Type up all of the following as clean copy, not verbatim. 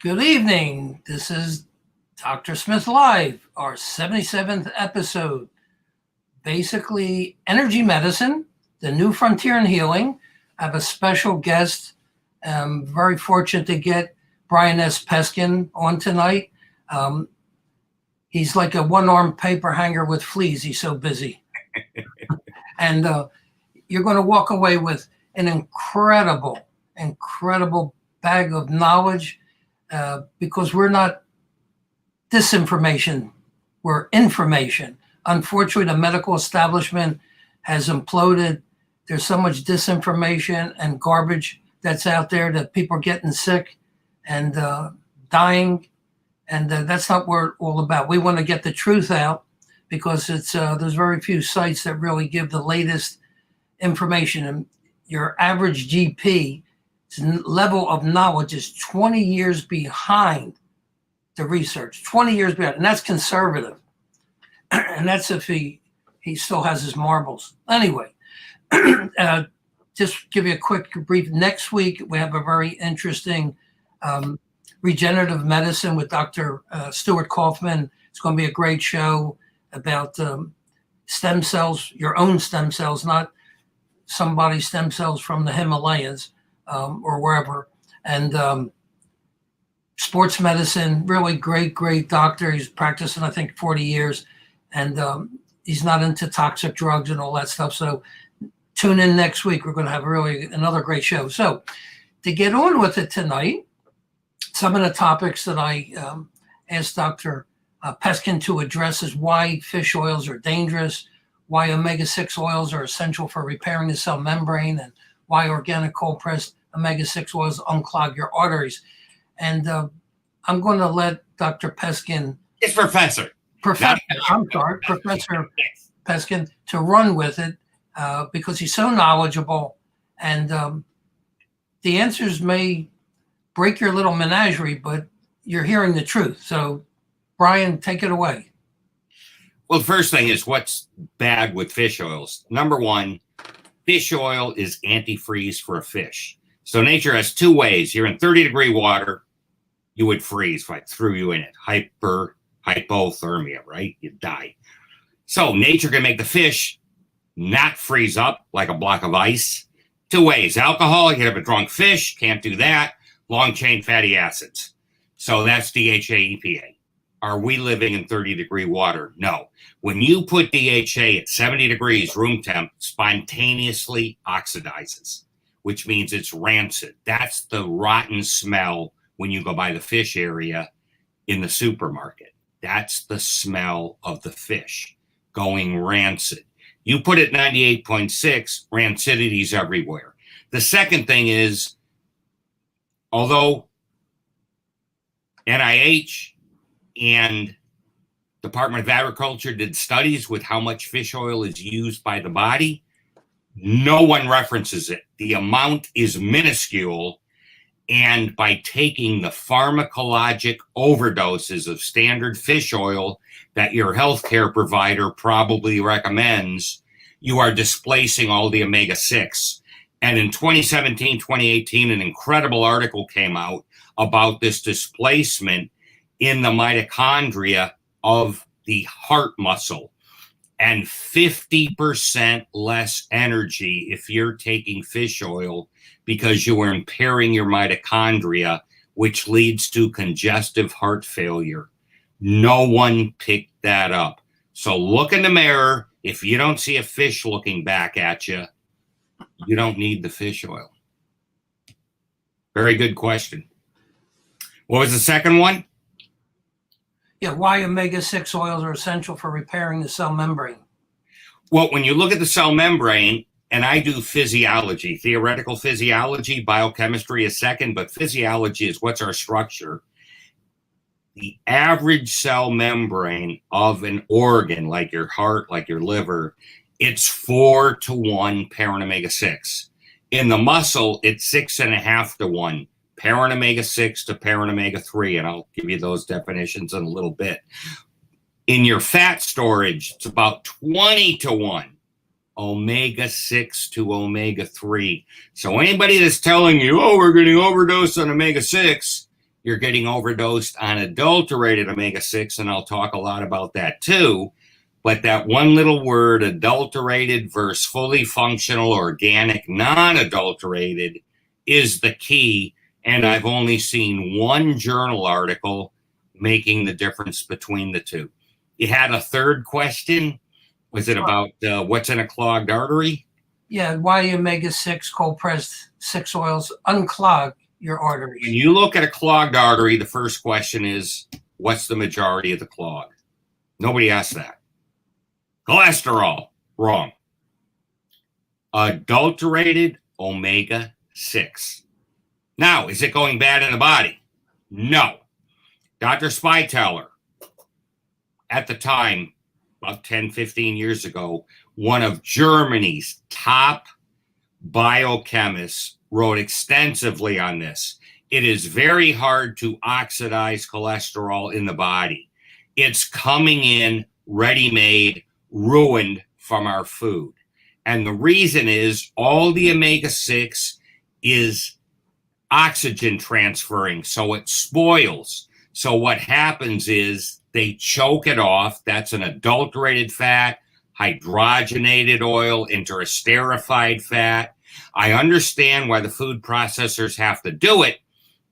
Good evening. This is Dr. Smith Live, our 77th episode. Basically, energy medicine, the new frontier in healing. I have a special guest. I'm very fortunate to get Brian S. Peskin on tonight. He's like a one-armed paper hanger with fleas. He's so busy. And you're going to walk away with an incredible bag of knowledge because we're not disinformation, we're information. Unfortunately, the medical establishment has imploded. There's so much disinformation and garbage that's out there that people are getting sick and dying. And that's not what we're all about. We want to get the truth out because it's there's very few sites that really give the latest information. And your average GP level of knowledge is 20 years behind the research, 20 years behind. And that's conservative. And that's if he still has his marbles. Anyway, just give you a quick brief. Next week, we have a very interesting regenerative medicine with Dr. Stuart Kaufman. It's going to be a great show about stem cells, your own stem cells, not somebody's stem cells from the Himalayas or wherever. And sports medicine, really great doctor. He's practicing, I think, 40 years. And he's not into toxic drugs and all that stuff. So tune in next week. We're going to have really another great show. So to get on with it tonight, some of the topics that I asked Dr. Peskin to address is why fish oils are dangerous, why omega-6 oils are essential for repairing the cell membrane, and why organic cold-pressed omega-6 oils unclog your arteries. And I'm going to let Dr. Peskin... It's Professor Peskin to run with it because he's so knowledgeable. And the answers may break your little menagerie, but you're hearing the truth. So, Brian, take it away. Well, the first thing is what's bad with fish oils. Number one, fish oil is antifreeze for a fish. So nature has two ways. You're in 30-degree water, you would freeze if I threw you in it. Hypothermia, right? You'd die. So nature can make the fish not freeze up like a block of ice. Two ways. Alcohol, you can have a drunk fish, can't do that. Long-chain fatty acids. So that's DHA, EPA. Are we living in 30-degree water? No. When you put DHA at 70 degrees room temp, spontaneously oxidizes, which means it's rancid. That's the rotten smell when you go by the fish area in the supermarket. That's the smell of the fish going rancid. You put it 98.6, rancidity's everywhere. The second thing is, although NIH and Department of Agriculture did studies with how much fish oil is used by the body, no one references it. The amount is minuscule. And by taking the pharmacologic overdoses of standard fish oil that your healthcare provider probably recommends, you are displacing all the omega-6. And in 2017, 2018, an incredible article came out about this displacement in the mitochondria of the heart muscle, and 50% less energy if you're taking fish oil because you are impairing your mitochondria, which leads to congestive heart failure. No one picked that up. So look in the mirror. If you don't see a fish looking back at you, you don't need the fish oil. Very good question. What was the second one? Yeah, why omega-6 oils are essential for repairing the cell membrane. Well, when you look at the cell membrane, and I do physiology, theoretical physiology, biochemistry is second, but physiology is what's our structure. The average cell membrane of an organ, like your heart, like your liver, it's 4-to-1 parent omega-6. In the muscle, it's 6.5-to-1. Parent omega-6 to parent omega-3, and I'll give you those definitions in a little bit. In your fat storage, it's about 20-to-1, omega-6 to omega-3. So anybody that's telling you, oh, we're getting overdosed on omega-6, you're getting overdosed on adulterated omega-6, and I'll talk a lot about that too. But that one little word, adulterated versus fully functional, organic, non-adulterated, is the key. And I've only seen one journal article making the difference between the two. You had a third question. Was it about what's in a clogged artery? Yeah, why omega-6 cold-pressed 6 oils unclog your arteries. When you look at a clogged artery, the first question is, what's the majority of the clog? Nobody asked that. Cholesterol, wrong. Adulterated omega-6. Now, is it going bad in the body? No. Dr. Spitaler, at the time, about 10, 15 years ago, one of Germany's top biochemists, wrote extensively on this. It is very hard to oxidize cholesterol in the body. It's coming in ready-made, ruined from our food. And the reason is all the omega-6 is oxygen transferring, so it spoils. So what happens is they choke it off. That's an adulterated fat, hydrogenated oil, interesterified fat. I understand why the food processors have to do it,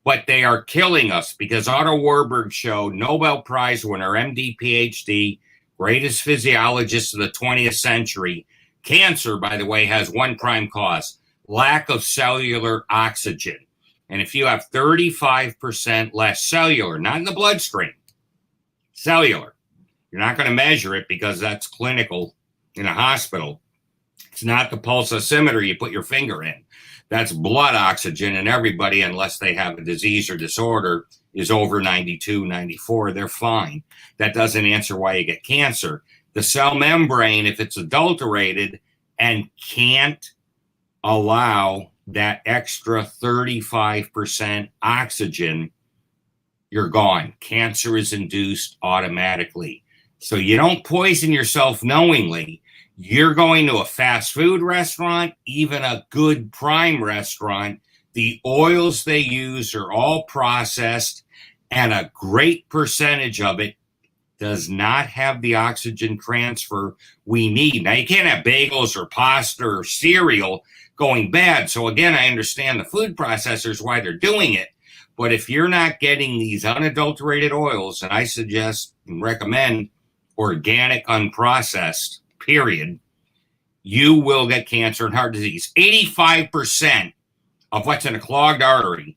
but they are killing us because Otto Warburg showed, Nobel Prize winner, MD, PhD, greatest physiologist of the 20th century. Cancer, by the way, has one prime cause, lack of cellular oxygen. And if you have 35% less cellular, not in the bloodstream, cellular, you're not going to measure it because that's clinical in a hospital. It's not the pulse oximeter you put your finger in. That's blood oxygen, and everybody, unless they have a disease or disorder, is over 92, 94. They're fine. That doesn't answer why you get cancer. The cell membrane, if it's adulterated and can't allow that extra 35% oxygen, you're gone. Cancer is induced automatically. So you don't poison yourself knowingly. You're going to a fast food restaurant, even a good prime restaurant. The oils they use are all processed, and a great percentage of it does not have the oxygen transfer we need. Now, you can't have bagels or pasta or cereal going bad. So again, I understand the food processors, why they're doing it. But if you're not getting these unadulterated oils, and I suggest and recommend organic, unprocessed, period, you will get cancer and heart disease. 85% of what's in a clogged artery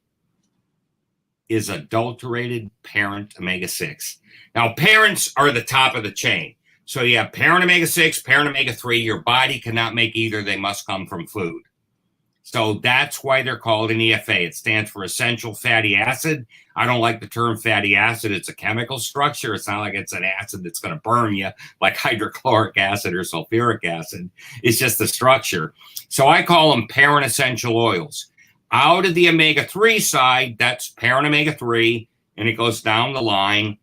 is adulterated parent omega-6. Now, parents are the top of the chain. So you have parent omega-6, parent omega-3. Your body cannot make either. They must come from food. So that's why they're called an EFA. It stands for essential fatty acid. I don't like the term fatty acid. It's a chemical structure. It's not like it's an acid that's going to burn you like hydrochloric acid or sulfuric acid. It's just the structure. So I call them parent essential oils. Out of the omega-3 side, that's parent omega-3, and it goes down the line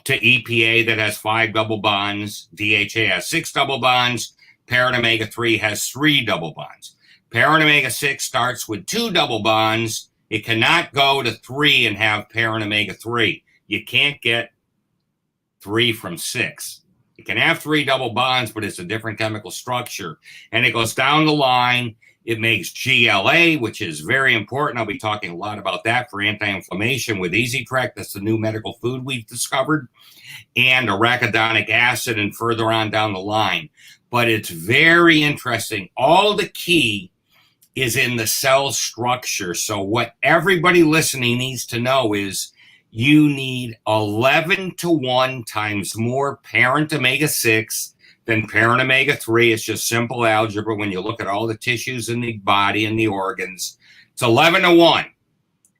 to EPA that has 5 double bonds. DHA has 6 double bonds. Parent omega-3 has 3 double bonds. Parent omega-6 starts with 2 double bonds. It cannot go to 3 and have parent omega-3. You can't get 3 from 6. It can have 3 double bonds, but it's a different chemical structure. And it goes down the line. It makes GLA, which is very important. I'll be talking a lot about that for anti-inflammation with Easy Trek. That's the new medical food we've discovered. And arachidonic acid and further on down the line. But it's very interesting. All the key is in the cell structure. So what everybody listening needs to know is you need 11 to 1 times more parent omega-6 than parent omega-3. It's just simple algebra when you look at all the tissues in the body and the organs. It's 11 to 1.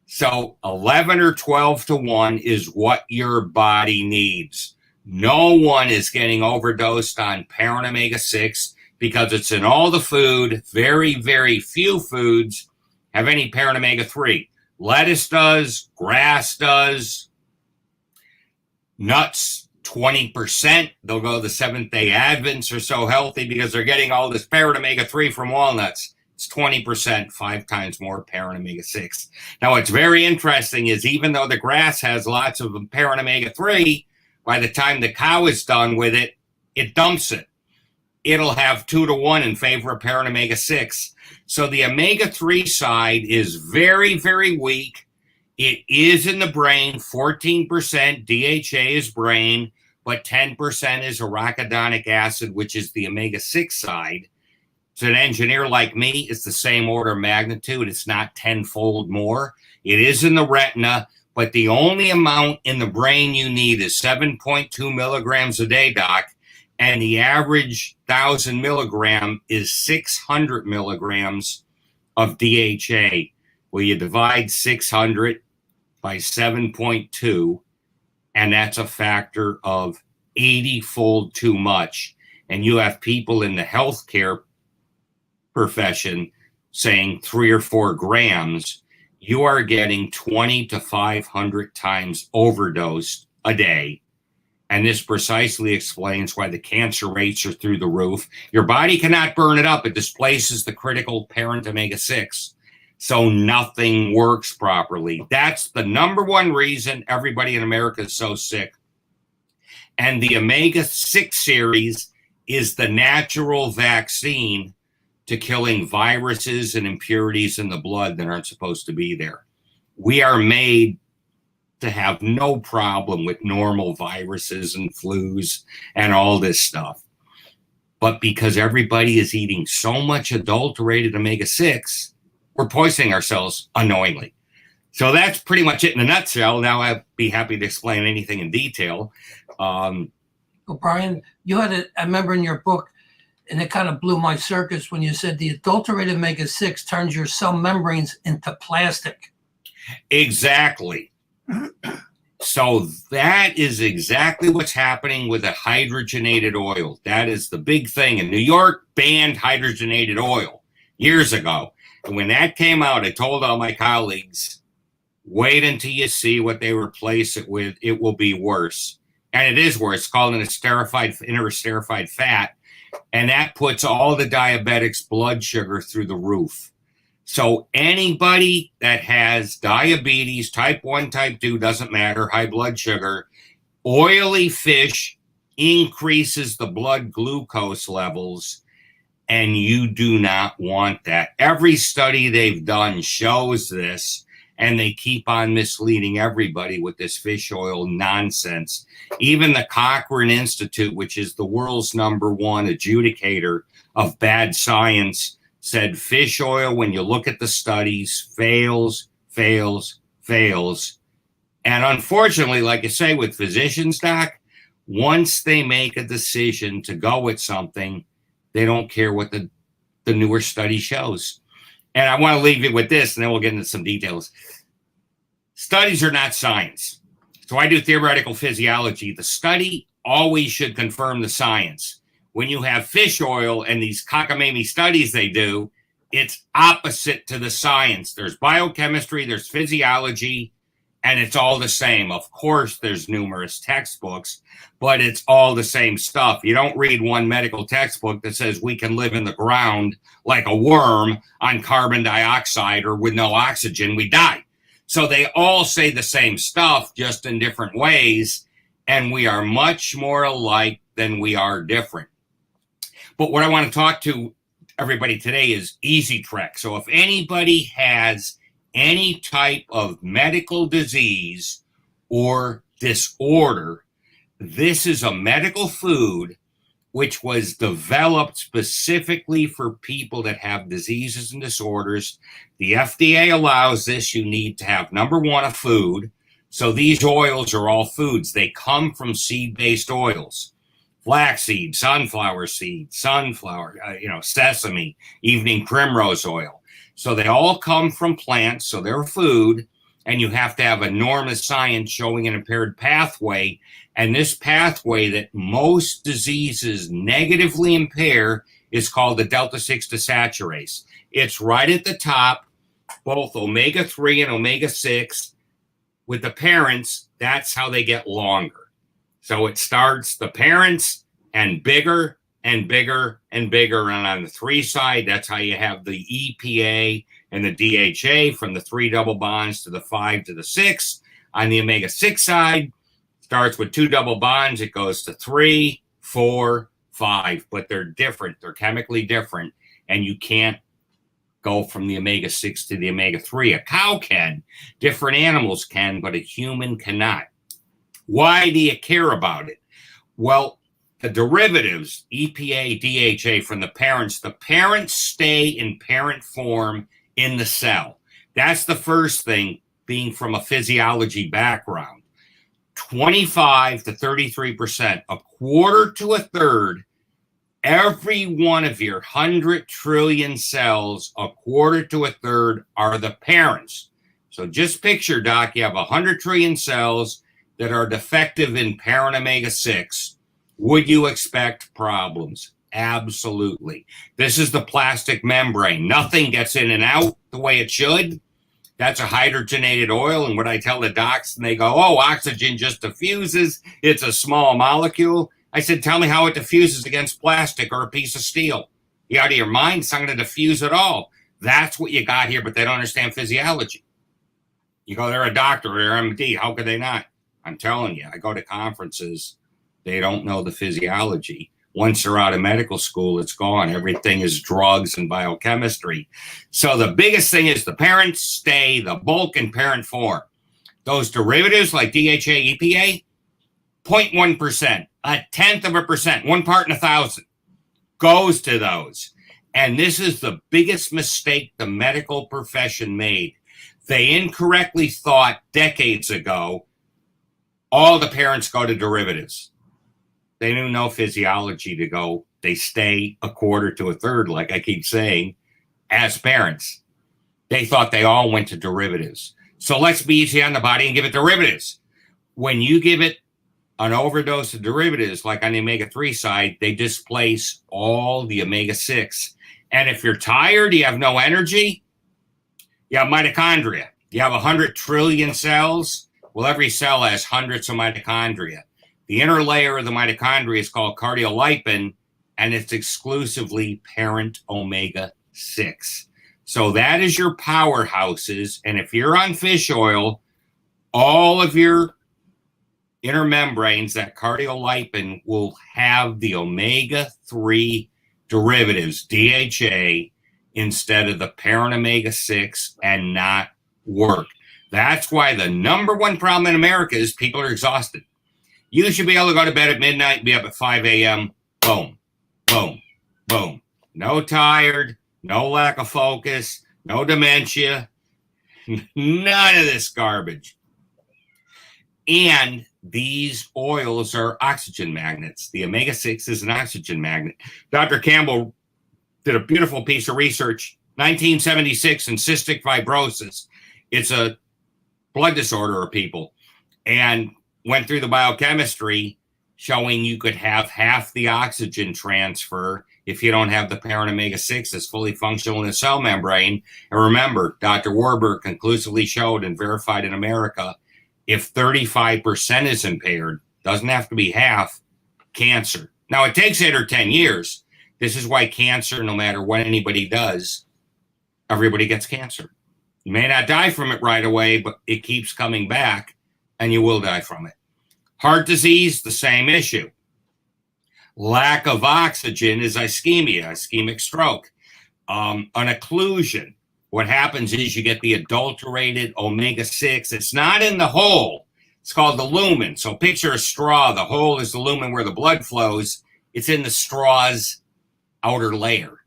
So 11 or 12 to 1 is what your body needs. No one is getting overdosed on parent omega-6 because it's in all the food. Very, very few foods have any parent omega-3. Lettuce does, grass does, nuts, 20%. They'll go the Seventh-day Advents are so healthy because they're getting all this parent omega-3 from walnuts. It's 20%, 5 times more parent omega-6. Now, what's very interesting is even though the grass has lots of parent omega-3, by the time the cow is done with it, it dumps it. It'll have 2 to 1 in favor of parent omega-6. So the omega-3 side is very, very weak. It is in the brain. 14% DHA is brain, but 10% is arachidonic acid, which is the omega-6 side. So an engineer like me, it's the same order of magnitude. It's not tenfold more. It is in the retina, but the only amount in the brain you need is 7.2 milligrams a day, Doc. And the average 1,000 milligram is 600 milligrams of DHA. Well, you divide 600 by 7.2, and that's a factor of 80-fold too much. And you have people in the healthcare profession saying 3 or 4 grams, you are getting 20 to 500 times overdosed a day. And this precisely explains why the cancer rates are through the roof. Your body cannot burn it up. It displaces the critical parent omega-6. So nothing works properly. That's the number one reason everybody in America is so sick. And the omega-6 series is the natural vaccine to killing viruses and impurities in the blood that aren't supposed to be there. We are made to have no problem with normal viruses and flus and all this stuff. But because everybody is eating so much adulterated omega-6, we're poisoning ourselves unknowingly. So that's pretty much it in a nutshell. Now I'd be happy to explain anything in detail. Well, Brian, you had I remember in your book, and it kind of blew my circus when you said the adulterated omega-6 turns your cell membranes into plastic. Exactly. So that is exactly what's happening with a hydrogenated oil. That is the big thing. And New York banned hydrogenated oil years ago. And when that came out, I told all my colleagues, wait until you see what they replace it with. It will be worse. And it is worse. It's called an interesterified fat. And that puts all the diabetics' blood sugar through the roof. So anybody that has diabetes, type 1, type 2, doesn't matter, high blood sugar, oily fish increases the blood glucose levels, and you do not want that. Every study they've done shows this, and they keep on misleading everybody with this fish oil nonsense. Even the Cochrane Institute, which is the world's #1 adjudicator of bad science, said fish oil, when you look at the studies, fails. And unfortunately, like I say, with physicians, Doc, once they make a decision to go with something, they don't care what the newer study shows. And I want to leave you with this, and then we'll get into some details. Studies are not science. So I do theoretical physiology. The study always should confirm the science. When you have fish oil and these cockamamie studies they do, it's opposite to the science. There's biochemistry, there's physiology, and it's all the same. Of course, there's numerous textbooks, but it's all the same stuff. You don't read one medical textbook that says we can live in the ground like a worm on carbon dioxide or with no oxygen, we die. So they all say the same stuff, just in different ways, and we are much more alike than we are different. But what I want to talk to everybody today is Easy Trek. So if anybody has any type of medical disease or disorder, this is a medical food which was developed specifically for people that have diseases and disorders. The FDA allows this. You need to have, #1, a food. So these oils are all foods. They come from seed-based oils. Flaxseed, sunflower seed, sesame, evening primrose oil. So they all come from plants, so they're food, and you have to have enormous science showing an impaired pathway. And this pathway that most diseases negatively impair is called the delta-6 desaturase. It's right at the top, both omega-3 and omega-6. With the parents, that's how they get longer. So it starts the parents and bigger and bigger and bigger. And on the 3 side, that's how you have the EPA and the DHA from the 3 double bonds to the 5 to the 6. On the omega-6 side, starts with 2 double bonds. It goes to 3, 4, 5, but they're different. They're chemically different, and you can't go from the omega-6 to the omega-3. A cow can, different animals can, but a human cannot. Why do you care about it? Well, the derivatives, EPA, DHA from the parents stay in parent form in the cell. That's the first thing, being from a physiology background. 25 to 33%, a quarter to a third, every one of your 100 trillion cells, a quarter to a third are the parents. So just picture, Doc, you have 100 trillion cells that are defective in parent omega-6. Would you expect problems? Absolutely. This is the plastic membrane. Nothing gets in and out the way it should. That's a hydrogenated oil. And what I tell the docs, and they go, oh, oxygen just diffuses. It's a small molecule. I said, tell me how it diffuses against plastic or a piece of steel. You out of your mind? It's not going to diffuse at all. That's what you got here, but they don't understand physiology. You go, they're a doctor or they're MD. How could they not? I'm telling you, I go to conferences. They don't know the physiology. Once they're out of medical school, it's gone. Everything is drugs and biochemistry. So the biggest thing is the parents stay the bulk in parent form. Those derivatives like DHA, EPA, 0.1%, a tenth of a percent, 1 part in 1,000 goes to those. And this is the biggest mistake the medical profession made. They incorrectly thought decades ago, all the parents go to derivatives. They knew no physiology to go. They stay a quarter to a third, like I keep saying, as parents. They thought they all went to derivatives. So let's be easy on the body and give it derivatives. When you give it an overdose of derivatives, like on the omega-3 side, they displace all the omega-6. And if you're tired, you have no energy, you have mitochondria. You have 100 trillion cells. Well, every cell has hundreds of mitochondria. The inner layer of the mitochondria is called cardiolipin, and it's exclusively parent omega-6. So that is your powerhouses. And if you're on fish oil, all of your inner membranes, that cardiolipin, will have the omega-3 derivatives, DHA, instead of the parent omega-6 and not work. That's why the number one problem in America is people are exhausted. You should be able to go to bed at midnight and be up at 5 a.m. Boom, boom, boom. No tired, no lack of focus, no dementia, none of this garbage. And these oils are oxygen magnets. The omega-6 is an oxygen magnet. Dr. Campbell did a beautiful piece of research, 1976, in cystic fibrosis. It's a blood disorder of people, and went through the biochemistry showing you could have half the oxygen transfer if you don't have the parent omega-6 that's fully functional in the cell membrane. And remember, Dr. Warburg conclusively showed and verified in America, if 35% is impaired, doesn't have to be half, cancer. Now, it takes 8 or 10 years. This is why cancer, no matter what anybody does, everybody gets cancer. You may not die from it right away, but it keeps coming back, and you will die from it. Heart disease, the same issue. Lack of oxygen is ischemia, ischemic stroke. An occlusion. What happens is you get the adulterated omega-6. It's not in the hole. It's called the lumen. So picture a straw. The hole is the lumen where the blood flows. It's in the straw's outer layer.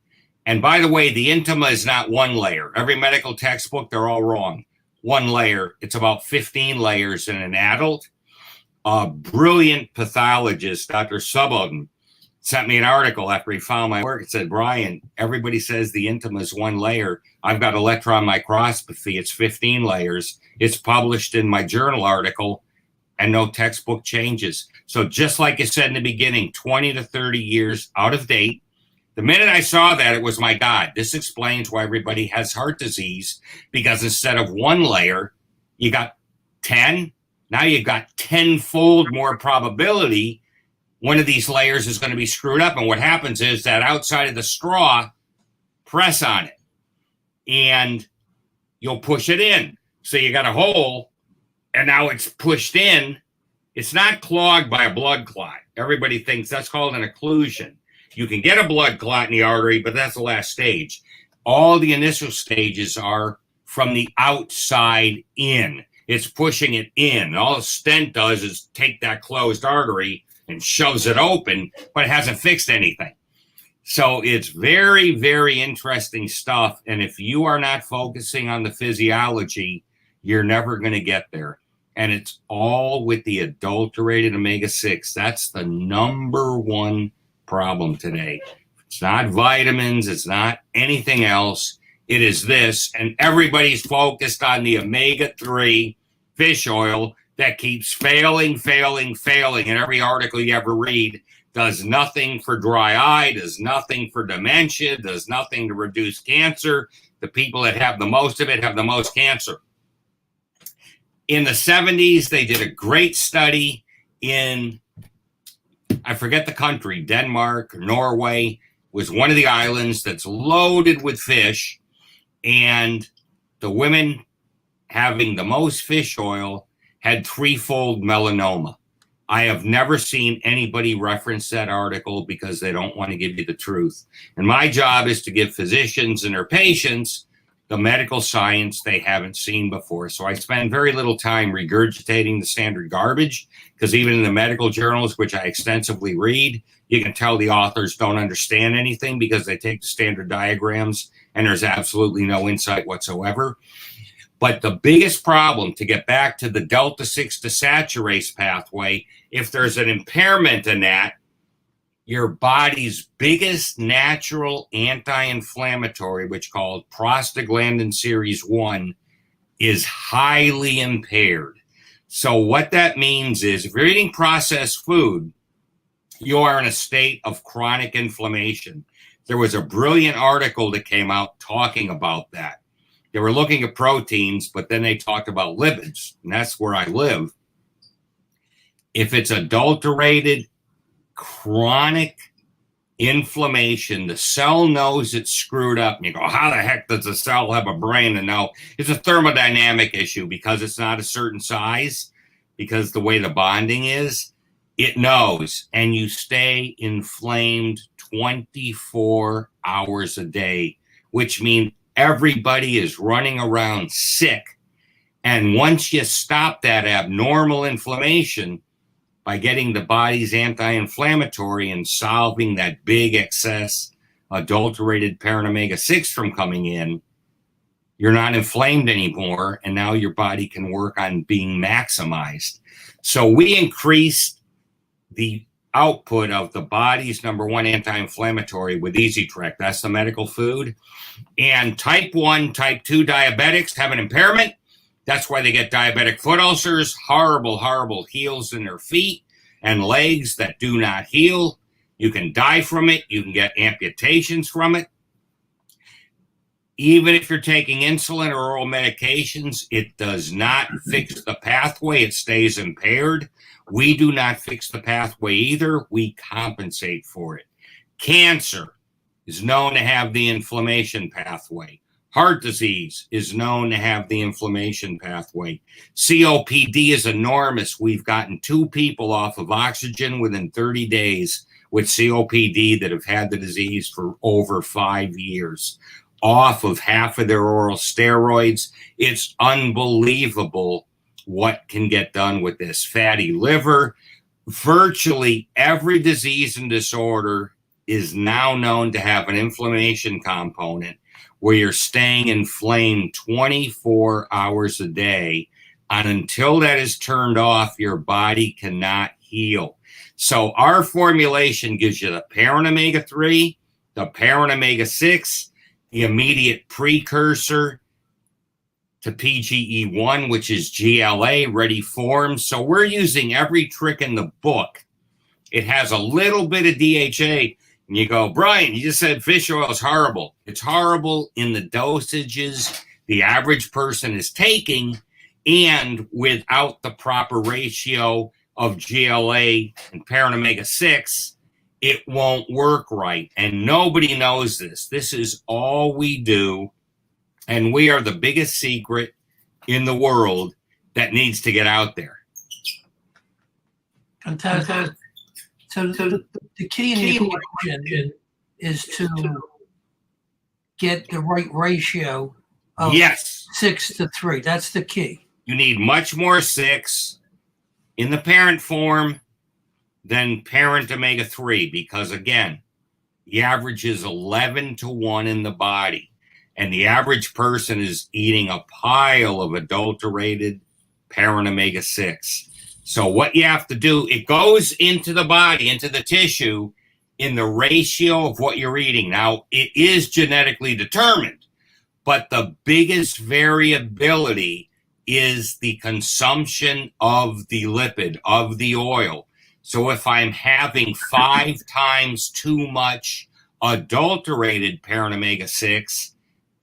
And by the way, the intima is not one layer. Every medical textbook, they're all wrong. One layer. It's about 15 layers in an adult. A brilliant pathologist, Dr. Subodin, sent me an article after he found my work. It said, Brian, everybody says the intima is one layer. I've got electron microscopy. It's 15 layers. It's published in my journal article, and no textbook changes. So just like you said in the beginning, 20 to 30 years out of date. The minute I saw that, it was, my God, this explains why everybody has heart disease, because instead of one layer, you got 10. Now you've got 10-fold more probability one of these layers is going to be screwed up. And what happens is that outside of the straw, press on it and you'll push it in. So you got a hole and now it's pushed in. It's not clogged by a blood clot. Everybody thinks that's called an occlusion. You can get a blood clot in the artery, but that's the last stage. All the initial stages are from the outside in. It's pushing it in. All the stent does is take that closed artery and shoves it open, but it hasn't fixed anything. So it's very, very interesting stuff. And if you are not focusing on the physiology, you're never going to get there. And it's all with the adulterated omega-6. That's the number one problem today. It's not vitamins. It's not anything else. It is this. And everybody's focused on the omega-3 fish oil that keeps failing. And every article you ever read does nothing for dry eye, does nothing for dementia, does nothing to reduce cancer. The people that have the most of it have the most cancer. In the 70s, they did a great study in, I forget the country, Denmark, Norway, was one of the islands that's loaded with fish. And the women having the most fish oil had threefold melanoma. I have never seen anybody reference that article because they don't want to give you the truth. And my job is to give physicians and their patients the medical science they haven't seen before. So I spend very little time regurgitating the standard garbage, because even in the medical journals, which I extensively read, you can tell the authors don't understand anything because they take the standard diagrams and there's absolutely no insight whatsoever. But the biggest problem, to get back to the delta-6 desaturase pathway, if there's an impairment in that, your body's biggest natural anti-inflammatory, which called prostaglandin series 1, is highly impaired. So what that means is if you're eating processed food, you are in a state of chronic inflammation. There was a brilliant article that came out talking about that. They were looking at proteins, but then they talked about lipids, and that's where I live. If it's adulterated, chronic inflammation, the cell knows it's screwed up. And you go, how the heck does a cell have a brain? And no, it's a thermodynamic issue because it's not a certain size, because the way the bonding is, it knows. And you stay inflamed 24 hours a day, which means everybody is running around sick. And once you stop that abnormal inflammation by getting the body's anti-inflammatory and solving that big excess adulterated parent omega-6 from coming in, you're not inflamed anymore. And now your body can work on being maximized. So we increased the output of the body's number one anti-inflammatory with Easy Trek. That's the medical food. And type 1, type 2 diabetics have an impairment. That's why they get diabetic foot ulcers, horrible heals in their feet and legs that do not heal. You can die from it. You can get amputations from it. Even if you're taking insulin or oral medications, it does not fix the pathway. It stays impaired. We do not fix the pathway either. We compensate for it. Cancer is known to have the inflammation pathway. Heart disease is known to have the inflammation pathway. COPD is enormous. We've gotten 2 people off of oxygen within 30 days with COPD that have had the disease for over 5 years, off of half of their oral steroids. It's unbelievable what can get done with this. Fatty liver. Virtually every disease and disorder is now known to have an inflammation component where you're staying inflamed 24 hours a day. And until that is turned off, your body cannot heal. So our formulation gives you the parent omega-3, the parent omega-6, the immediate precursor to PGE1, which is GLA, ready forms. So we're using every trick in the book. It has a little bit of DHA. And you go, Brian, you just said fish oil is horrible. It's horrible in the dosages the average person is taking and without the proper ratio of GLA and parent omega-6, it won't work right. And nobody knows this. This is all we do. And we are the biggest secret in the world that needs to get out there. Fantastic. So the key in the equation is to get the right ratio of Yes. 6-3. That's the key. You need much more 6 in the parent form than parent omega-3, because again, the average is 11-1 in the body, and the average person is eating a pile of adulterated parent omega-6. So what you have to do, it goes into the body, into the tissue, in the ratio of what you're eating. Now, it is genetically determined, but the biggest variability is the consumption of the lipid, of the oil. So if I'm having 5 times too much adulterated parent omega-6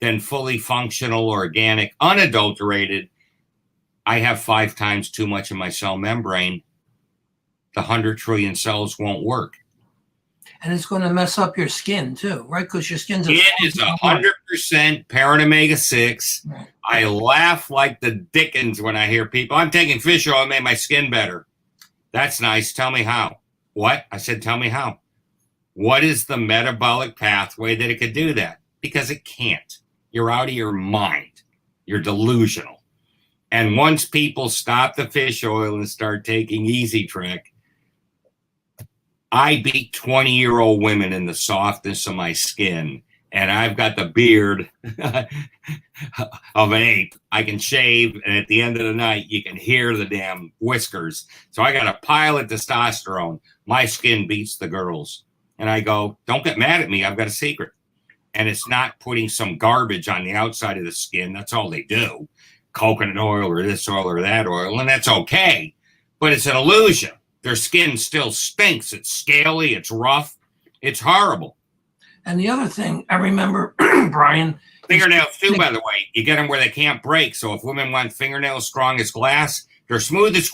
than fully functional, organic, unadulterated, I have 5 times too much in my cell membrane. The 100 trillion cells won't work. And it's going to mess up your skin too, right? Because your skin's It is 100% parent omega-6. Right. I laugh like the dickens when I hear people, I'm taking fish oil, it made my skin better. That's nice. Tell me how. What? I said, tell me how. What is the metabolic pathway that it could do that? Because it can't. You're out of your mind. You're delusional. And once people stop the fish oil and start taking Easy Trek, I beat 20-year-old women in the softness of my skin, and I've got the beard of an ape. I can shave, and at the end of the night, you can hear the damn whiskers. So I got a pile of testosterone. My skin beats the girls. And I go, don't get mad at me. I've got a secret. And it's not putting some garbage on the outside of the skin. That's all they do. Coconut oil or this oil or that oil, and that's okay. But it's an illusion. Their skin still stinks. It's scaly. It's rough. It's horrible. And the other thing I remember, Brian. Fingernails too, by the way. You get them where they can't break. So if women want fingernails strong as glass, they're smooth as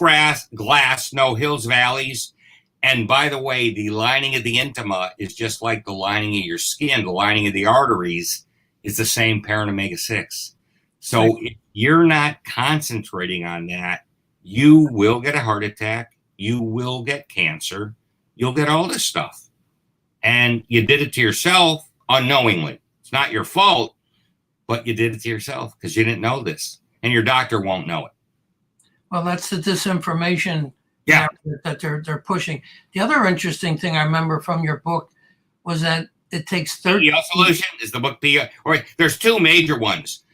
glass, no hills, valleys. And by the way, the lining of the intima is just like the lining of your skin. The lining of the arteries is the same parent omega-6. So if you're not concentrating on that, you will get a heart attack. You will get cancer. You'll get all this stuff. And you did it to yourself unknowingly. It's not your fault, but you did it to yourself because you didn't know this. And your doctor won't know it. Well, that's the disinformation that they're pushing. The other interesting thing I remember from your book was that it takes 30. PEO Solution is the book PEO. Or there's 2 major ones.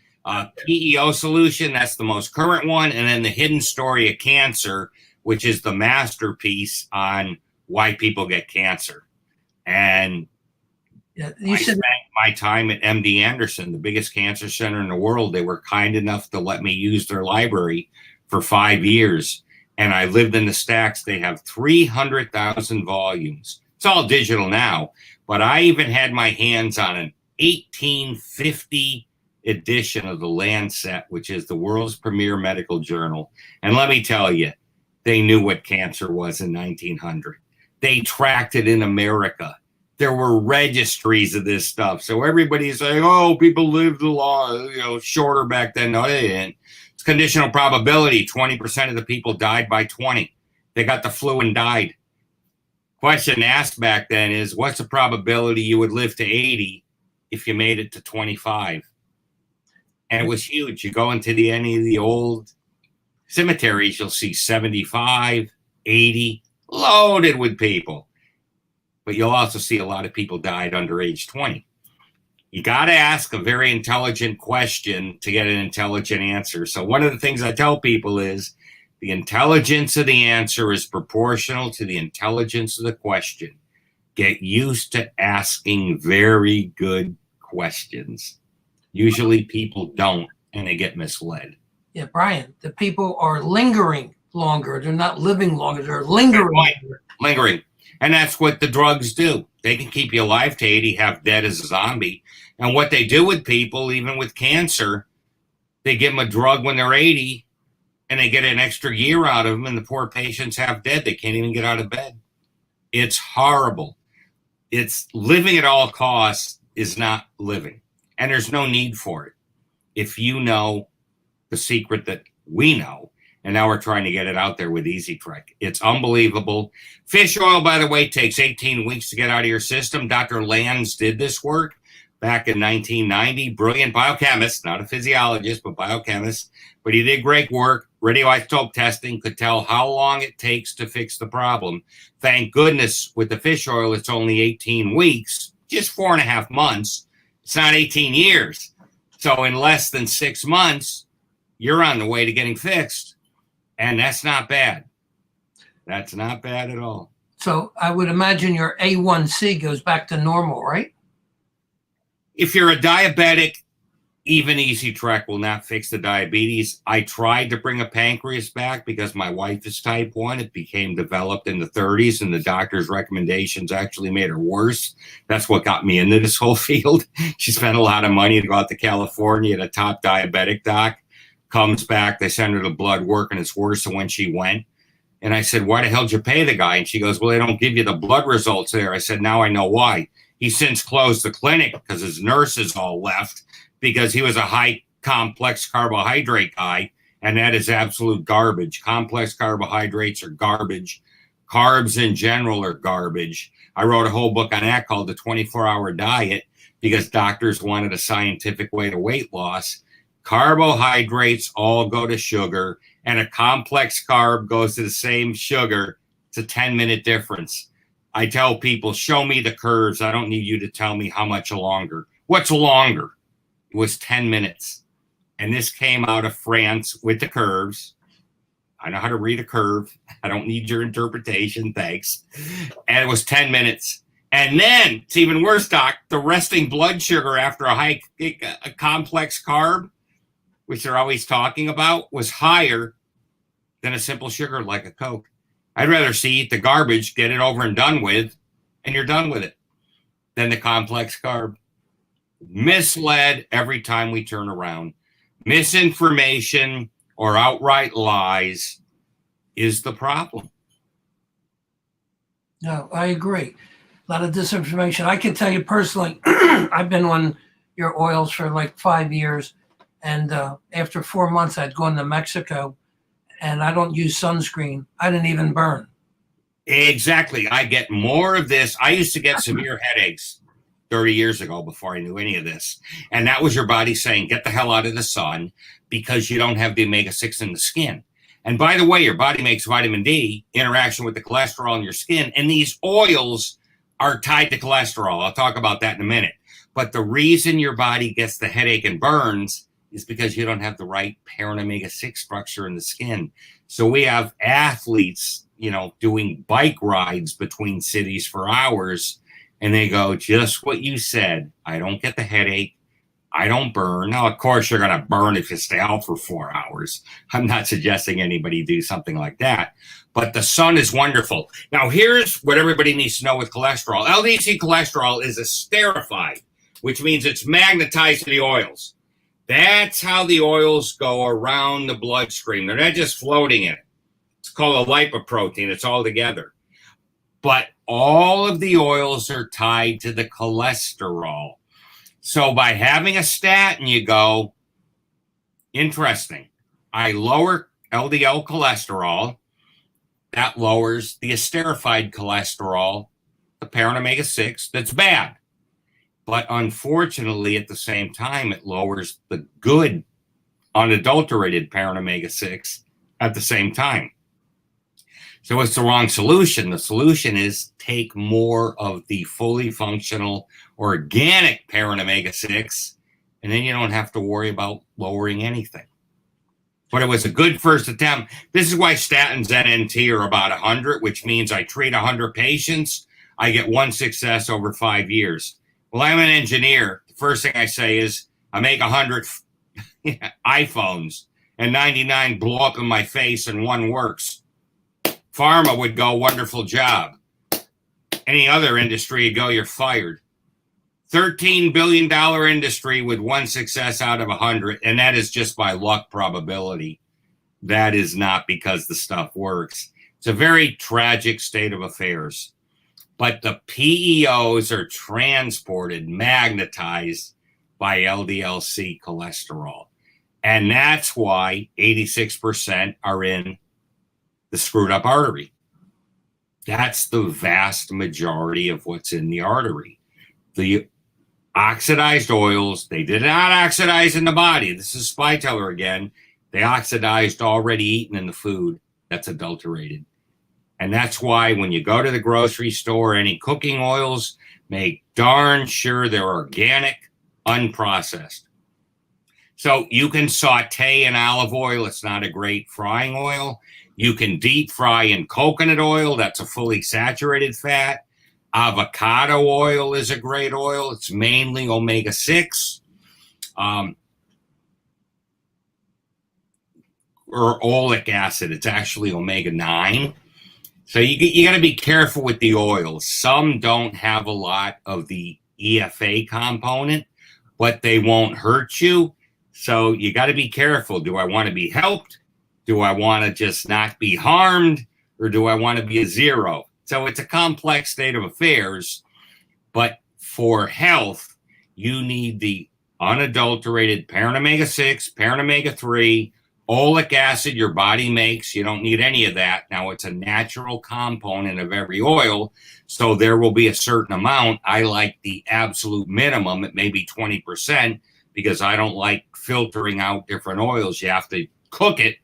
PEO Solution, that's the most current one, and then The Hidden Story of Cancer, which is the masterpiece on why people get cancer. And I spent my time at MD Anderson, the biggest cancer center in the world. They were kind enough to let me use their library for 5 years. And I lived in the stacks. They have 300,000 volumes. It's all digital now, but I even had my hands on an 1850 edition of the Lancet, which is the world's premier medical journal. And let me tell you, they knew what cancer was in 1900. They tracked it in America. There were registries of this stuff. So everybody's saying, oh, people lived a lot, shorter back then. No, they didn't. It's conditional probability. 20% of the people died by 20. They got the flu and died. Question asked back then is, what's the probability you would live to 80 if you made it to 25? And it was huge. You go into any of the old cemeteries, you'll see 75, 80, loaded with people. But you'll also see a lot of people died under age 20. You got to ask a very intelligent question to get an intelligent answer. So one of the things I tell people is the intelligence of the answer is proportional to the intelligence of the question. Get used to asking very good questions. Usually people don't, and they get misled. Yeah, Brian, the people are lingering longer. They're not living longer. They're lingering longer. Lingering. And that's what the drugs do. They can keep you alive to 80, half dead as a zombie. And what they do with people, even with cancer, they give them a drug when they're 80, and they get an extra year out of them, and the poor patients half dead. They can't even get out of bed. It's horrible. It's living at all costs is not living, and there's no need for it. If you know the secret that we know, and now we're trying to get it out there with Easy Trek. It's unbelievable. Fish oil, by the way, takes 18 weeks to get out of your system. Dr. Lanz did this work back in 1990. Brilliant biochemist, not a physiologist, but biochemist. But he did great work. Radioisotope testing could tell how long it takes to fix the problem. Thank goodness with the fish oil, it's only 18 weeks, just 4.5 months. It's not 18 years. So in less than 6 months, you're on the way to getting fixed. And that's not bad. That's not bad at all. So I would imagine your A1C goes back to normal, right? If you're a diabetic, even Easy Trek will not fix the diabetes. I tried to bring a pancreas back because my wife is type 1. It became developed in the 30s, and the doctor's recommendations actually made her worse. That's what got me into this whole field. She spent a lot of money to go out to California at a top diabetic doc. Comes back, they send her the blood work, and it's worse than when she went. And I said, why the hell did you pay the guy? And she goes, well, they don't give you the blood results there. I said, now I know why. He since closed the clinic because his nurses all left because he was a high complex carbohydrate guy, and that is absolute garbage. Complex carbohydrates are garbage. Carbs in general are garbage. I wrote a whole book on that called The 24-Hour Diet because doctors wanted a scientific way to weight loss. Carbohydrates all go to sugar, and a complex carb goes to the same sugar. It's a 10-minute difference. I tell people, show me the curves. I don't need you to tell me how much longer. What's longer? It was 10 minutes. And this came out of France with the curves. I know how to read a curve. I don't need your interpretation. Thanks. And it was 10 minutes. And then, it's even worse, Doc, the resting blood sugar after a complex carb, which they're always talking about, was higher than a simple sugar like a Coke. I'd rather see eat the garbage, get it over and done with, and you're done with it, than the complex carb. Misled every time we turn around. Misinformation or outright lies is the problem. No, I agree. A lot of disinformation. I can tell you personally, I've been on your oils for like 5 years. And after 4 months, I'd gone to Mexico, and I don't use sunscreen. I didn't even burn. Exactly. I get more of this. I used to get severe headaches 30 years ago before I knew any of this. And that was your body saying, get the hell out of the sun because you don't have the omega-6 in the skin. And by the way, your body makes vitamin D, interaction with the cholesterol in your skin. And these oils are tied to cholesterol. I'll talk about that in a minute. But the reason your body gets the headache and burns is because you don't have the right parent omega-6 structure in the skin. So we have athletes, doing bike rides between cities for hours, and they go, just what you said. I don't get the headache. I don't burn. Now, of course, you're going to burn if you stay out for 4 hours. I'm not suggesting anybody do something like that. But the sun is wonderful. Now, here's what everybody needs to know with cholesterol. LDL cholesterol is esterified, which means it's magnetized to the oils. That's how the oils go around the bloodstream. They're not just floating in it. It's called a lipoprotein. It's all together. But all of the oils are tied to the cholesterol. So by having a statin, you go, interesting. I lower LDL cholesterol. That lowers the esterified cholesterol, the parent omega-6. That's bad. But unfortunately, at the same time, it lowers the good, unadulterated parent omega-6 at the same time. So it's the wrong solution. The solution is take more of the fully functional, organic parent omega-6, and then you don't have to worry about lowering anything. But it was a good first attempt. This is why statins NNT are about 100, which means I treat 100 patients. I get one success over 5 years. Well, I'm an engineer. The first thing I say is I make 100 iPhones and 99 blow up in my face and one works. Pharma would go, wonderful job. Any other industry would go, you're fired. $13 billion industry with one success out of 100, and that is just by luck probability. that is not because the stuff works. It's a very tragic state of affairs. But the PEOs are transported, magnetized by LDL-C cholesterol. And that's why 86% are in the screwed up artery. That's the vast majority of what's in the artery. The oxidized oils, they did not oxidize in the body. This is Spyteller again. They oxidized already eaten in the food that's adulterated. And that's why when you go to the grocery store, any cooking oils, make darn sure they're organic, unprocessed. So you can saute in olive oil. It's not a great frying oil. You can deep fry in coconut oil. That's a fully saturated fat. Avocado oil is a great oil. It's mainly omega-6. Or oleic acid. It's actually omega-9. So you got to be careful with the oils. Some don't have a lot of the EFA component, but they won't hurt you. So you got to be careful. Do I want to be helped? Do I want to just not be harmed? Or do I want to be a zero? So it's a complex state of affairs. But for health, you need the unadulterated parent omega-6, parent omega-3, oleic acid your body makes. You don't need any of that. Now, it's a natural component of every oil, so there will be a certain amount. I like the absolute minimum. It may be 20% because I don't like filtering out different oils. You have to cook it,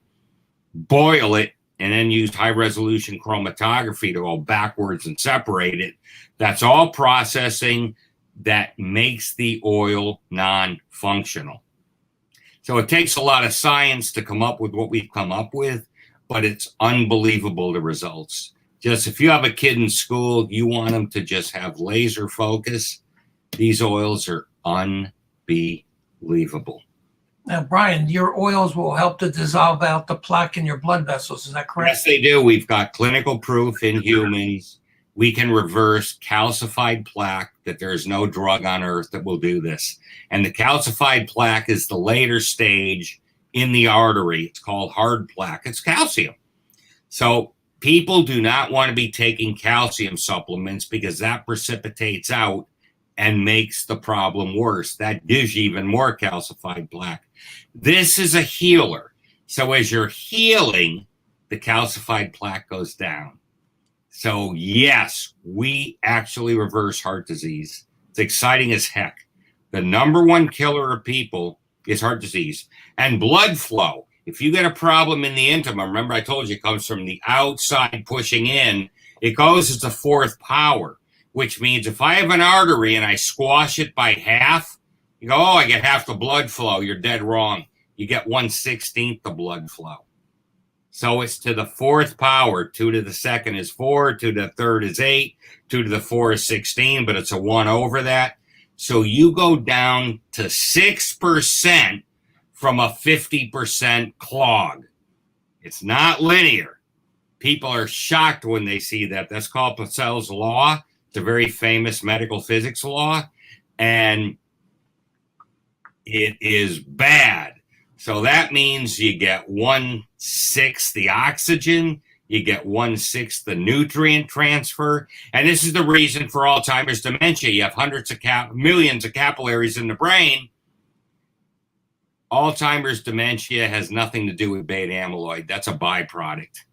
boil it, and then use high-resolution chromatography to go backwards and separate it. That's all processing that makes the oil non-functional. So it takes a lot of science to come up with what we've come up with, but it's unbelievable, the results. Just if you have a kid in school, you want them to just have laser focus. These oils are unbelievable. Now, Brian, your oils will help to dissolve out the plaque in your blood vessels. Is that correct? Yes, they do. We've got clinical proof in humans. We can reverse calcified plaque, that there's no drug on earth that will do this. And the calcified plaque is the later stage in the artery. It's called hard plaque. It's calcium. So people do not want to be taking calcium supplements because that precipitates out and makes the problem worse. That gives you even more calcified plaque. This is a healer. So as you're healing, the calcified plaque goes down. So yes, we actually reverse heart disease. It's exciting as heck. The number one killer of people is heart disease and blood flow. If you get a problem in the intima, remember I told you it comes from the outside pushing in, it goes as the fourth power, which means if I have an artery and I squash it by half, you go, oh, I get half the blood flow. You're dead wrong. You get 1/16 the blood flow. So it's to the fourth power. 2 to the second is 4, 2 to the third is 8, 2 to the 4 is 16, but it's a 1 over that. So you go down to 6% from a 50% clog. It's not linear. People are shocked when they see that. That's called Pascal's law. It's a very famous medical physics law, and it is bad. So that means you get 1/6 the oxygen, you get 1/6 the nutrient transfer. And this is the reason for Alzheimer's dementia. You have millions of capillaries in the brain. Alzheimer's dementia has nothing to do with beta amyloid. That's a byproduct.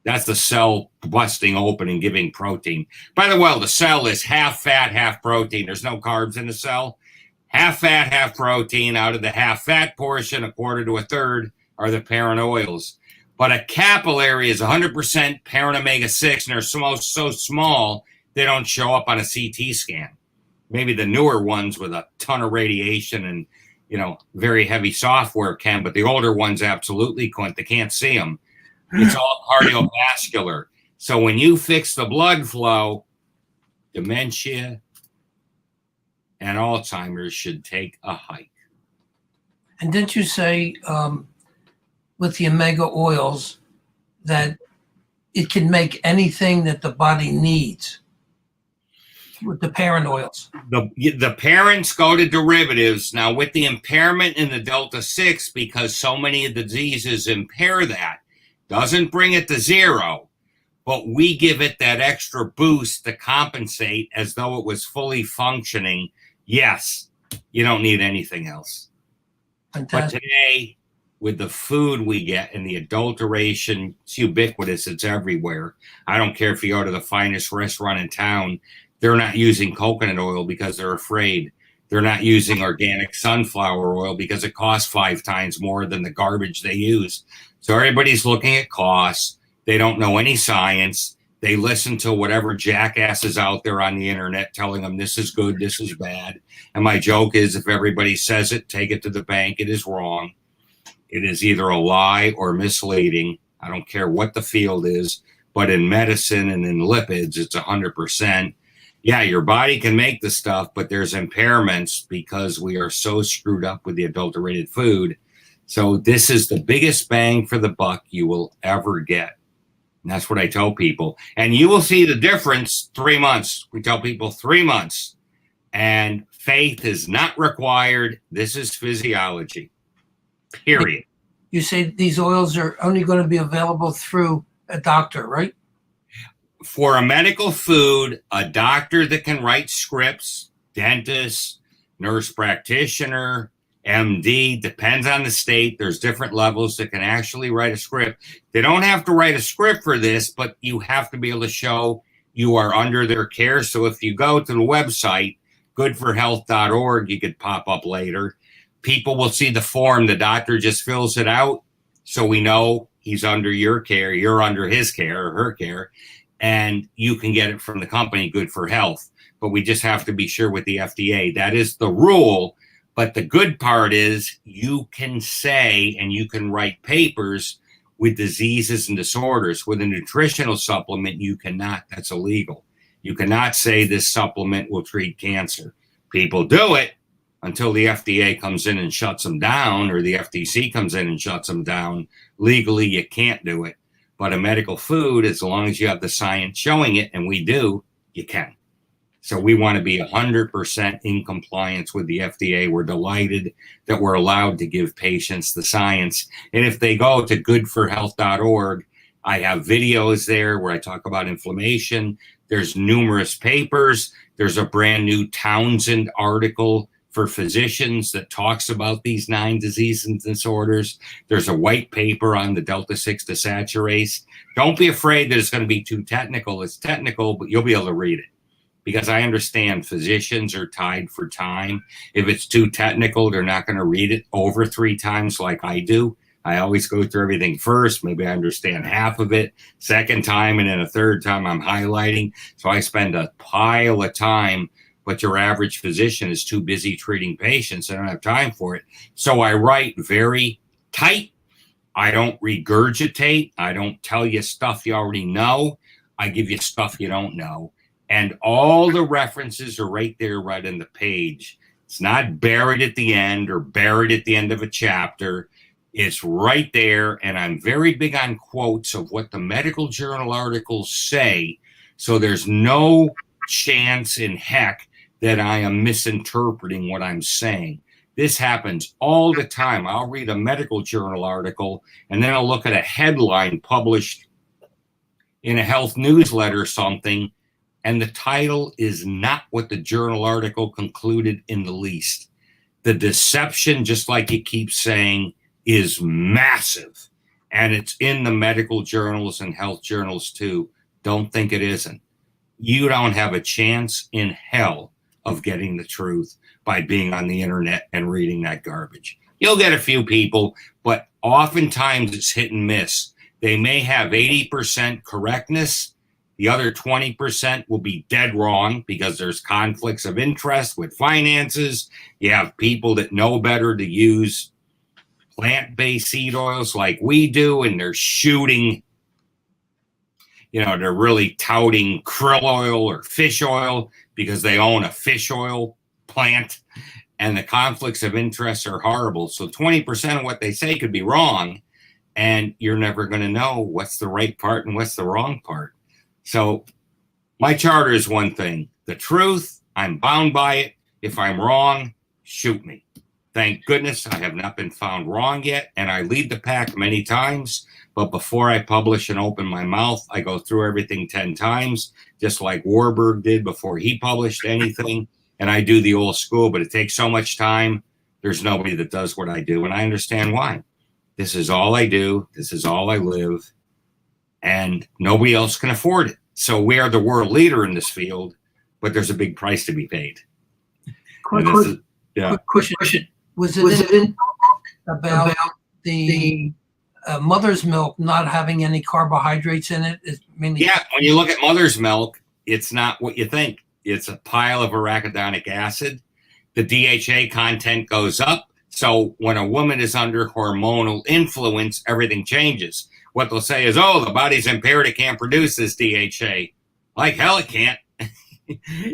That's the cell busting open and giving protein. By the way, the cell is half fat, half protein. There's no carbs in the cell. Half fat, half protein. Out of the half fat portion, a quarter to a third are the parent oils. But a capillary is 100% parent omega-6, and they're so small, they don't show up on a CT scan. Maybe the newer ones with a ton of radiation and, very heavy software can, but the older ones absolutely couldn't. They can't see them. It's all cardiovascular. So when you fix the blood flow, dementia and Alzheimer's should take a hike. And didn't you say with the omega oils that it can make anything that the body needs? with the parent oils. The parents go to derivatives. Now, with the impairment in the delta-6, because so many of the diseases impair that, doesn't bring it to zero, but we give it that extra boost to compensate as though it was fully functioning. Yes, you don't need anything else. Fantastic. But today, with the food we get and the adulteration, it's ubiquitous, it's everywhere. I don't care if you go to the finest restaurant in town, they're not using coconut oil because they're afraid. They're not using organic sunflower oil because it costs 5 times more than the garbage they use. So everybody's looking at costs. They don't know any science. They listen to whatever jackass is out there on the internet telling them this is good, this is bad. And my joke is, if everybody says it, take it to the bank. It is wrong. It is either a lie or misleading. I don't care what the field is, but in medicine and in lipids, it's 100%. Yeah, your body can make the stuff, but there's impairments because we are so screwed up with the adulterated food. So this is the biggest bang for the buck you will ever get. And that's what I tell people. And you will see the difference 3 months. We tell people 3 months. And faith is not required. This is physiology. Period. You say these oils are only going to be available through a doctor, right? For a medical food, a doctor that can write scripts, dentist, nurse practitioner, MD, depends on the state. There's different levels that can actually write a script. They don't have to write a script for this, but you have to be able to show you are under their care. So if you go to the website, goodforhealth.org, you could pop up later. People will see the form. The doctor just fills it out. So we know he's under your care. You're under his care or her care. And you can get it from the company, Good for Health. But we just have to be sure with the FDA. That is the rule. But the good part is you can say and you can write papers with diseases and disorders. With a nutritional supplement, you cannot. That's illegal. You cannot say this supplement will treat cancer. People do it until the FDA comes in and shuts them down, or the FTC comes in and shuts them down. Legally, you can't do it. But a medical food, as long as you have the science showing it, and we do, you can. So we want to be 100% in compliance with the FDA. We're delighted that we're allowed to give patients the science. And if they go to goodforhealth.org, I have videos there where I talk about inflammation. There's numerous papers. There's a brand new Townsend article for physicians that talks about these 9 diseases and disorders. There's a white paper on the delta-6 desaturase. Don't be afraid that it's going to be too technical. It's technical, but you'll be able to read it. Because I understand physicians are tied for time. If it's too technical, they're not going to read it over 3 times like I do. I always go through everything first. Maybe I understand half of it. Second time, and then a third time I'm highlighting. So I spend a pile of time, but your average physician is too busy treating patients. They don't have time for it. So I write very tight. I don't regurgitate. I don't tell you stuff you already know. I give you stuff you don't know. And all the references are right there, right in the page. It's not buried at the end or buried at the end of a chapter. It's right there. And I'm very big on quotes of what the medical journal articles say. So there's no chance in heck that I am misinterpreting what I'm saying. This happens all the time. I'll read a medical journal article and then I'll look at a headline published in a health newsletter or something, and the title is not what the journal article concluded in the least. The deception, just like you keep saying, is massive. And it's in the medical journals and health journals too. Don't think it isn't. You don't have a chance in hell of getting the truth by being on the internet and reading that garbage. You'll get a few people, but oftentimes it's hit and miss. They may have 80% correctness. The other 20% will be dead wrong because there's conflicts of interest with finances. You have people that know better to use plant-based seed oils like we do, and they're shooting, they're really touting krill oil or fish oil because they own a fish oil plant, and the conflicts of interest are horrible. So 20% of what they say could be wrong, and you're never going to know what's the right part and what's the wrong part. So My charter is one thing. The truth, I'm bound by it. If I'm wrong, shoot me. Thank goodness I have not been found wrong yet, and I lead the pack many times. But before I publish and open my mouth, I go through everything 10 times, just like Warburg did before he published anything. And I do the old school, but it takes so much time. There's nobody that does what I do, and I understand why. This is all I do. This is all I live, and nobody else can afford it. So we are the world leader in this field, but there's a big price to be paid. Quick question. Was it in about the mother's milk not having any carbohydrates in it? Yeah, when you look at mother's milk, it's not what you think. It's a pile of arachidonic acid. The DHA content goes up. So when a woman is under hormonal influence, everything changes. What they'll say is, oh, the body's impaired. It can't produce this DHA. Like hell it can't.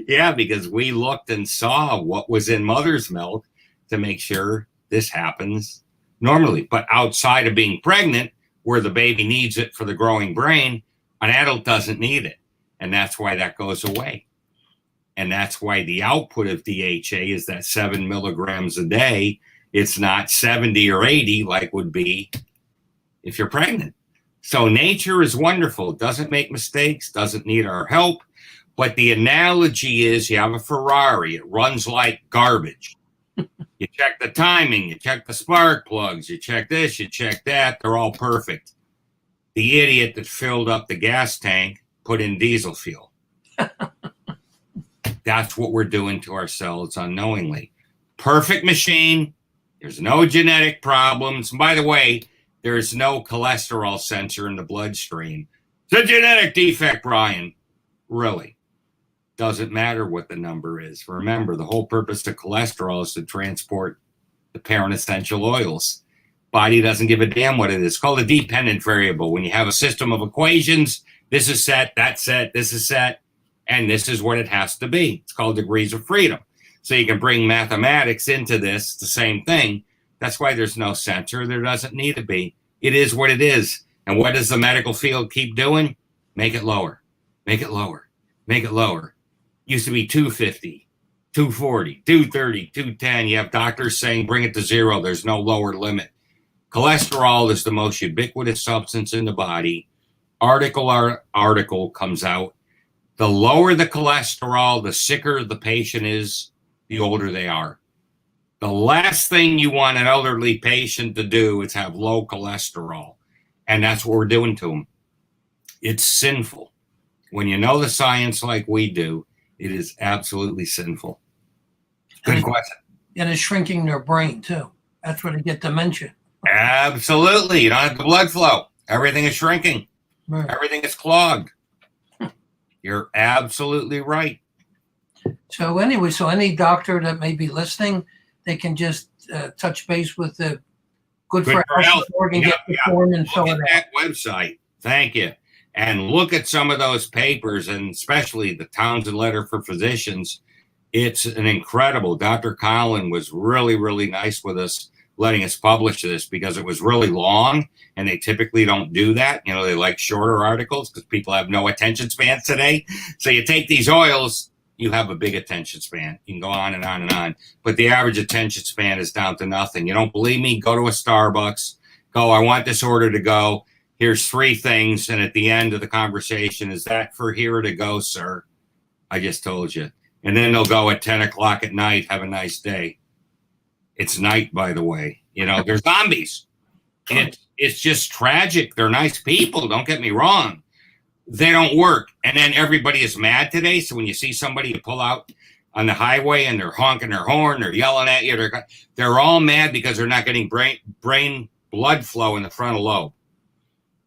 Yeah, because we looked and saw what was in mother's milk to make sure this happens normally. But outside of being pregnant, where the baby needs it for the growing brain, an adult doesn't need it. And that's why that goes away. And that's why the output of DHA is that 7 milligrams a day. It's not 70 or 80 like would be if you're pregnant. So nature is wonderful. It doesn't make mistakes, doesn't need our help. But the analogy is you have a Ferrari. It runs like garbage. You check the timing, you check the spark plugs, you check this, you check that. They're all perfect. The idiot that filled up the gas tank put in diesel fuel. That's what we're doing to ourselves unknowingly. Perfect machine. There's no genetic problems. And by the way, there's no cholesterol sensor in the bloodstream. It's a genetic defect, Brian. Really. Doesn't matter what the number is. Remember, the whole purpose of cholesterol is to transport the parent essential oils. Body doesn't give a damn what it is. It's called a dependent variable. When you have a system of equations, this is set, that's set, this is set, and this is what it has to be. It's called degrees of freedom. So you can bring mathematics into this, the same thing. That's why there's no censor. There doesn't need to be. It is what it is. And what does the medical field keep doing? Make it lower. Make it lower. Make it lower. Used to be 250, 240, 230, 210. You have doctors saying bring it to 0. There's no lower limit. Cholesterol is the most ubiquitous substance in the body. Article comes out. The lower the cholesterol, the sicker the patient is, the older they are. The last thing you want an elderly patient to do is have low cholesterol. And that's what we're doing to them. It's sinful. When you know the science like we do, it is absolutely sinful. Good question. And it's shrinking their brain, too. That's where they get dementia. Absolutely. You don't have the blood flow. Everything is shrinking. Right. Everything is clogged. You're absolutely right. So anyway, so any doctor that may be listening, they can just touch base with the Good for Health org and get the form and fill it out. That website. Thank you. And look at some of those papers, and especially the Townsend Letter for Physicians. It's an incredible. Dr. Collin was really, really nice with us, letting us publish this because it was really long, and they typically don't do that. You know, they like shorter articles because people have no attention spans today. So you take these oils, you have a big attention span. You can go on and on and on. But the average attention span is down to nothing. You don't believe me? Go to a Starbucks. Go, I want this order to go. Here's 3 things. And at the end of the conversation, is that for here to go, sir? I just told you. And then they'll go at 10 o'clock at night. Have a nice day. It's night, by the way. You know, they're zombies. It's just tragic. They're nice people. Don't get me wrong. They don't work. And then everybody is mad today. So when you see somebody you pull out on the highway and they're honking their horn, they're yelling at you, they're all mad because they're not getting brain blood flow in the frontal lobe.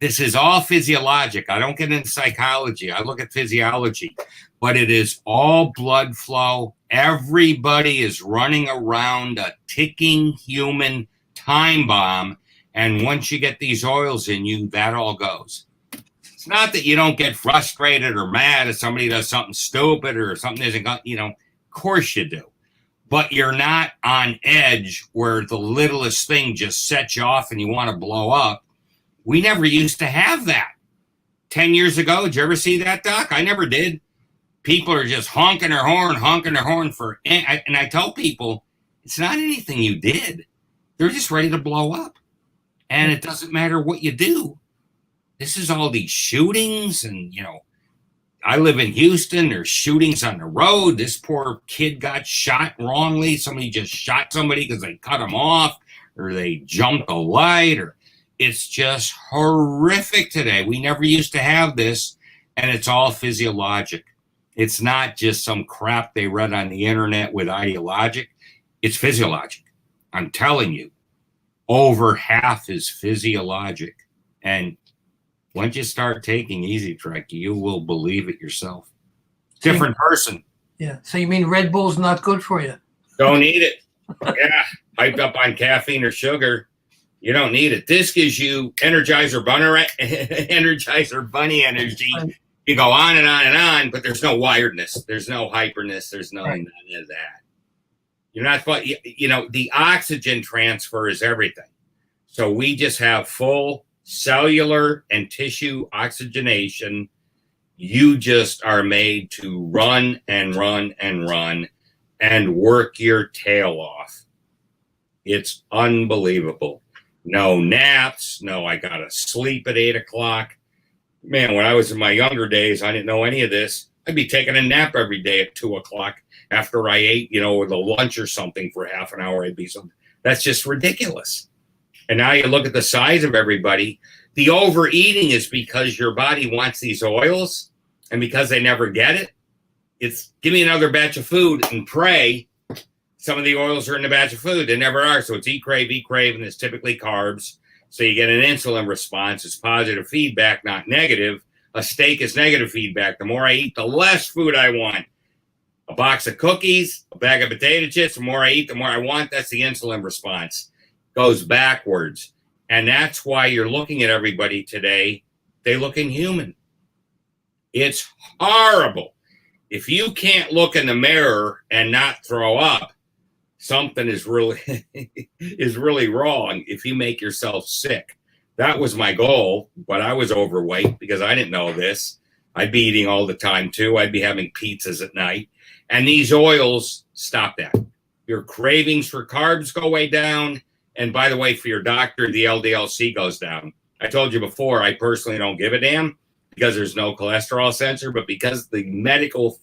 This is all physiologic. I don't get into psychology. I look at physiology. But it is all blood flow. Everybody is running around a ticking human time bomb. And once you get these oils in you, that all goes. It's not that you don't get frustrated or mad if somebody does something stupid or something isn't, you know, of course you do. But you're not on edge where the littlest thing just sets you off and you want to blow up. We never used to have that. 10 years ago, did you ever see that, Doc? I never did. people are just honking their horn for, and I tell people, it's not anything you did. They're just ready to blow up. And it doesn't matter what you do. This is all these shootings, and, you know, I live in Houston. There's shootings on the road. This poor kid got shot wrongly. Somebody just shot somebody because they cut him off, or they jumped a light, or it's just horrific today. We never used to have this, and it's all physiologic. It's not just some crap they read on the internet with ideologic. It's physiologic. I'm telling you, over half is physiologic. And once you start taking Easy Trek, you will believe it yourself. Different person. Yeah. So you mean Red Bull's not good for you? Don't need it. Yeah. Hyped up on caffeine or sugar. You don't need it. This gives you Energizer Bunny energy. You go on and on and on, but there's no wiredness. There's no hyperness. There's none of that. You're not, you know, the oxygen transfer is everything. So we just have full cellular and tissue oxygenation. You just are made to run and run and run and work your tail off. It's unbelievable. No naps. No, I got to sleep at 8 o'clock. Man, when I was in my younger days, I didn't know any of this. I'd be taking a nap every day at 2 o'clock after I ate, you know, with a lunch or something for half an hour. I'd be something. That's just ridiculous. And now you look at the size of everybody. The overeating is because your body wants these oils, and because they never get it, it's give me another batch of food and pray. Some of the oils are in the batch of food. They never are. So it's eat, crave, and it's typically carbs. So you get an insulin response. It's positive feedback, not negative. A steak is negative feedback. The more I eat, the less food I want. A box of cookies, a bag of potato chips, the more I eat, the more I want. That's the insulin response. Goes backwards. And that's why you're looking at everybody today. They look inhuman. It's horrible. If you can't look in the mirror and not throw up, something is really wrong if you make yourself sick. That was my goal, but I was overweight because I didn't know this. I'd be eating all the time too. I'd be having pizzas at night. And these oils stop that. Your cravings for carbs go way down. And by the way, for your doctor, the LDL-C goes down. I told you before, I personally don't give a damn because there's no cholesterol sensor, but because the medical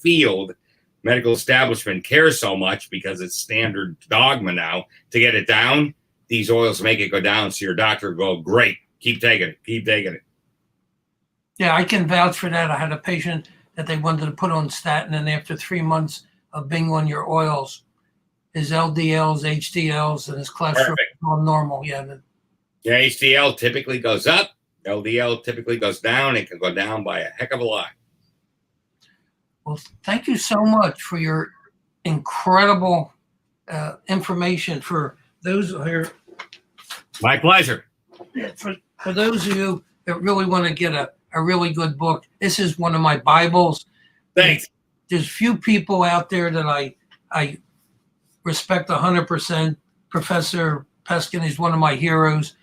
establishment cares so much because it's standard dogma now to get it down, these oils make it go down. So your doctor will go, great, keep taking it. Yeah, I can vouch for that. I had a patient that they wanted to put on statin, and after 3 months of being on your oils, his LDLs, HDLs, and his cholesterol all normal. Yeah. Your HDL typically goes up. LDL typically goes down. It can go down by a heck of a lot. Well, thank you so much for your incredible information. For those who are, my pleasure. For those of you that really want to get a really good book, this is one of my Bibles. Thanks. There's few people out there that I respect 100%. Professor Peskin is one of my heroes.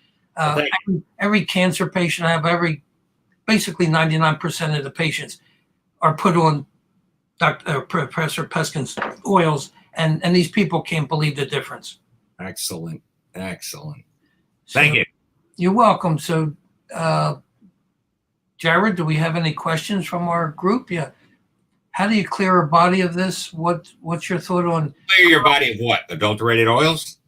Every cancer patient I have, basically 99% of the patients are put on Professor Peskin's oils, and these people can't believe the difference. Excellent. So, Thank you. You're welcome. So, Jared, do we have any questions from our group? Yeah. How do you clear a body of this? What's your thought on clear your body of what? Adulterated oils?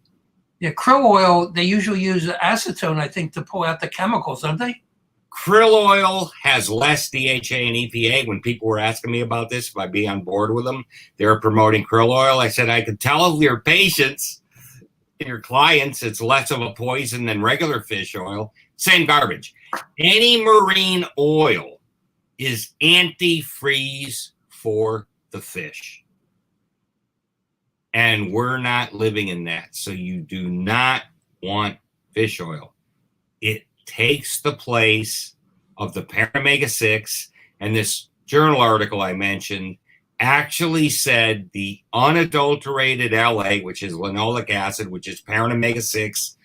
Yeah, krill oil, they usually use acetone, I think, to pull out the chemicals, don't they? Krill oil has less DHA and EPA. When people were asking me about this, if I'd be on board with them, they were promoting krill oil. I said, I could tell your patients and your clients it's less of a poison than regular fish oil. Same garbage. Any marine oil is antifreeze for the fish. And we're not living in that. So you do not want fish oil. It takes the place of the paramega-6. And this journal article I mentioned actually said the unadulterated LA, which is linoleic acid, which is paramega-6,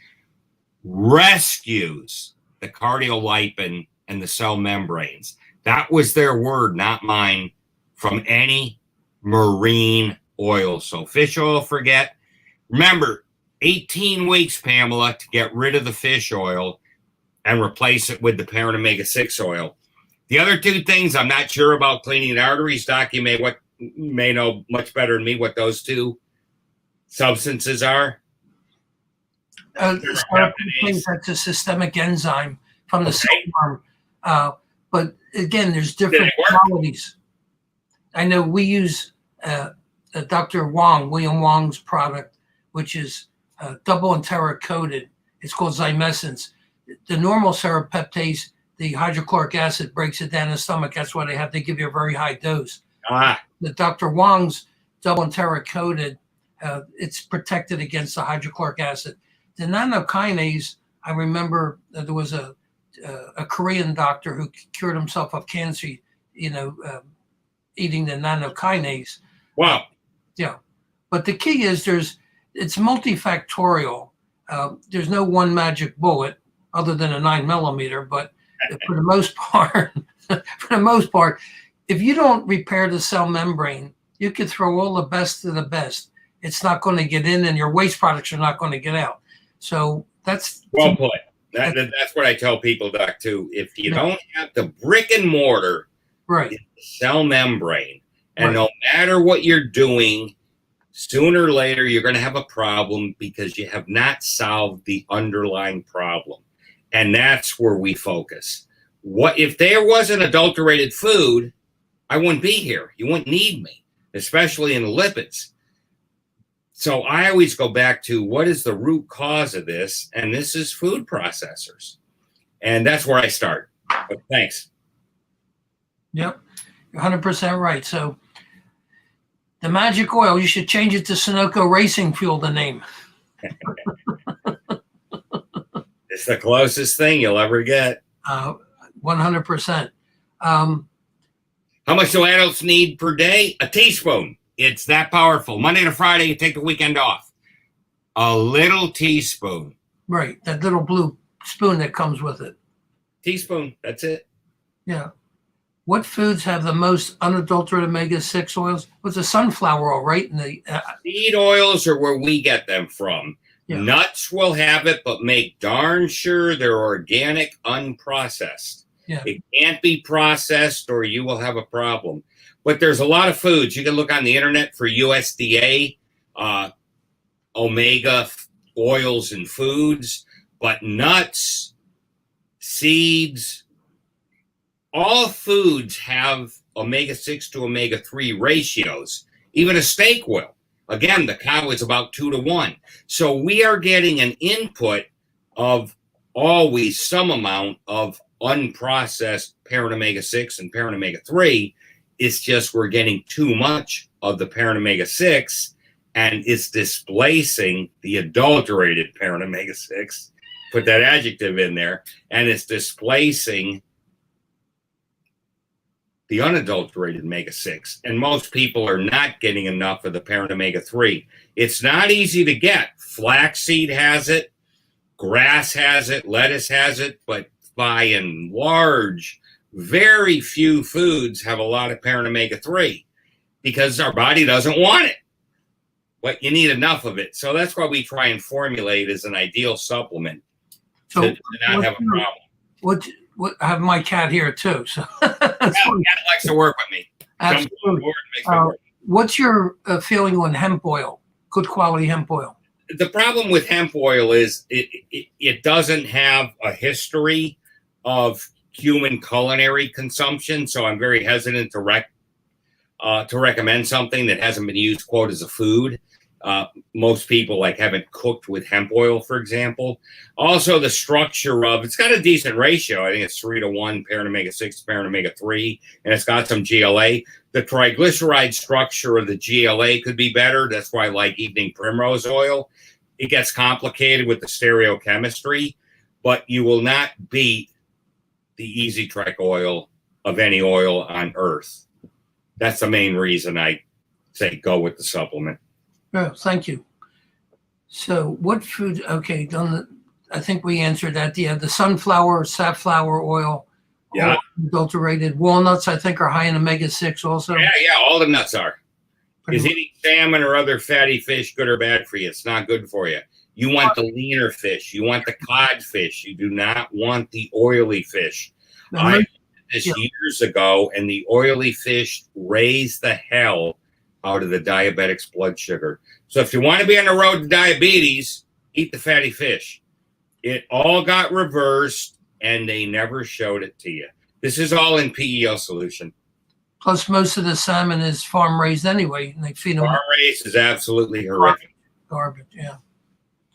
rescues the cardiolipin and the cell membranes. That was their word, not mine, from any marine oil. So fish oil, forget. Remember, 18 weeks, Pamela, to get rid of the fish oil and replace it with the parent omega-6 oil. The other two things I'm not sure about cleaning the arteries. Doc, you may know much better than me what those two substances are. That's a systemic enzyme from the silkworm. But again, there's different qualities. I know we use Dr. William Wong's product, which is double enteric coated. It's called zymescence. The normal serrapeptase, the hydrochloric acid breaks it down in the stomach. That's why they have to give you a very high dose. The Dr. Wong's double enteric coated, it's protected against the hydrochloric acid. The nanokinase, I remember there was a Korean doctor who cured himself of cancer, eating the nanokinase. Wow. Yeah. But the key is it's multifactorial. There's no one magic bullet other than a 9mm, but for the most part, if you don't repair the cell membrane, you could throw all the best of the best. It's not going to get in, and your waste products are not going to get out. So that's well put. That's what I tell people, Doc, too. If you don't have the brick and mortar, right, in the cell membrane, and no matter what you're doing, sooner or later you're going to have a problem because you have not solved the underlying problem. And that's where we focus. What if there wasn't adulterated food, I wouldn't be here. You wouldn't need me, especially in lipids. So I always go back to what is the root cause of this? And this is food processors. And that's where I start. But thanks. Yep, you're 100% right. So the magic oil, you should change it to Sunoco Racing Fuel, the name. It's the closest thing you'll ever get. 100%. How much do adults need per day? A teaspoon. It's that powerful. Monday to Friday, you take the weekend off. A little teaspoon. Right, that little blue spoon that comes with it. Teaspoon, that's it. Yeah. What foods have the most unadulterated omega-6 oils? What's the sunflower oil, right? And the seed oils are where we get them from. Yeah. Nuts will have it, but make darn sure they're organic, unprocessed. Yeah. It can't be processed or you will have a problem. But there's a lot of foods. You can look on the internet for USDA, omega oils and foods, but nuts, seeds, all foods have omega-6 to omega-3 ratios. Even a steak will. Again, the cow is about 2 to 1. So we are getting an input of always some amount of unprocessed parent omega-6 and parent omega-3. It's just we're getting too much of the parent omega-6 and it's displacing the adulterated parent omega-6. Put that adjective in there. And it's displacing the unadulterated omega-6. And most people are not getting enough of the parent omega-3. It's not easy to get. Flaxseed has it, grass has it, lettuce has it, but by and large, very few foods have a lot of parent omega-3 because our body doesn't want it. But you need enough of it. So that's why we try and formulate as an ideal supplement to not have a problem. I have my cat here too. So cat likes to work with me. Absolutely. What's your feeling on hemp oil? Good quality hemp oil. The problem with hemp oil is it doesn't have a history of human culinary consumption, so I'm very hesitant to recommend something that hasn't been used, quote, as a food. Most people haven't cooked with hemp oil, for example. Also, the structure of it's got a decent ratio. I think it's 3 to 1 parent omega-6 to parent omega-3, and it's got some GLA. The triglyceride structure of the GLA could be better. That's why I like evening primrose oil. It gets complicated with the stereochemistry, but you will not beat the Easy Trek oil of any oil on earth. That's the main reason I say go with the supplement. Oh, thank you. So what food, okay, I think we answered that. Yeah, the sunflower, safflower oil, Yeah. All adulterated. Walnuts, I think, are high in omega-6 also. Yeah, all the nuts are. Pretty Is much. eating salmon or other fatty fish good or bad for you? It's not good for you. You want the leaner fish. You want the cod fish. You do not want the oily fish. I did this years ago, and the oily fish raise the hell out of the diabetic's blood sugar. So if you want to be on the road to diabetes, eat the fatty fish. It all got reversed, and they never showed it to you. This is all in PEO Solution. Plus, most of the salmon is farm raised anyway, and they feed them Farm raised is absolutely horrific. garbage. Yeah.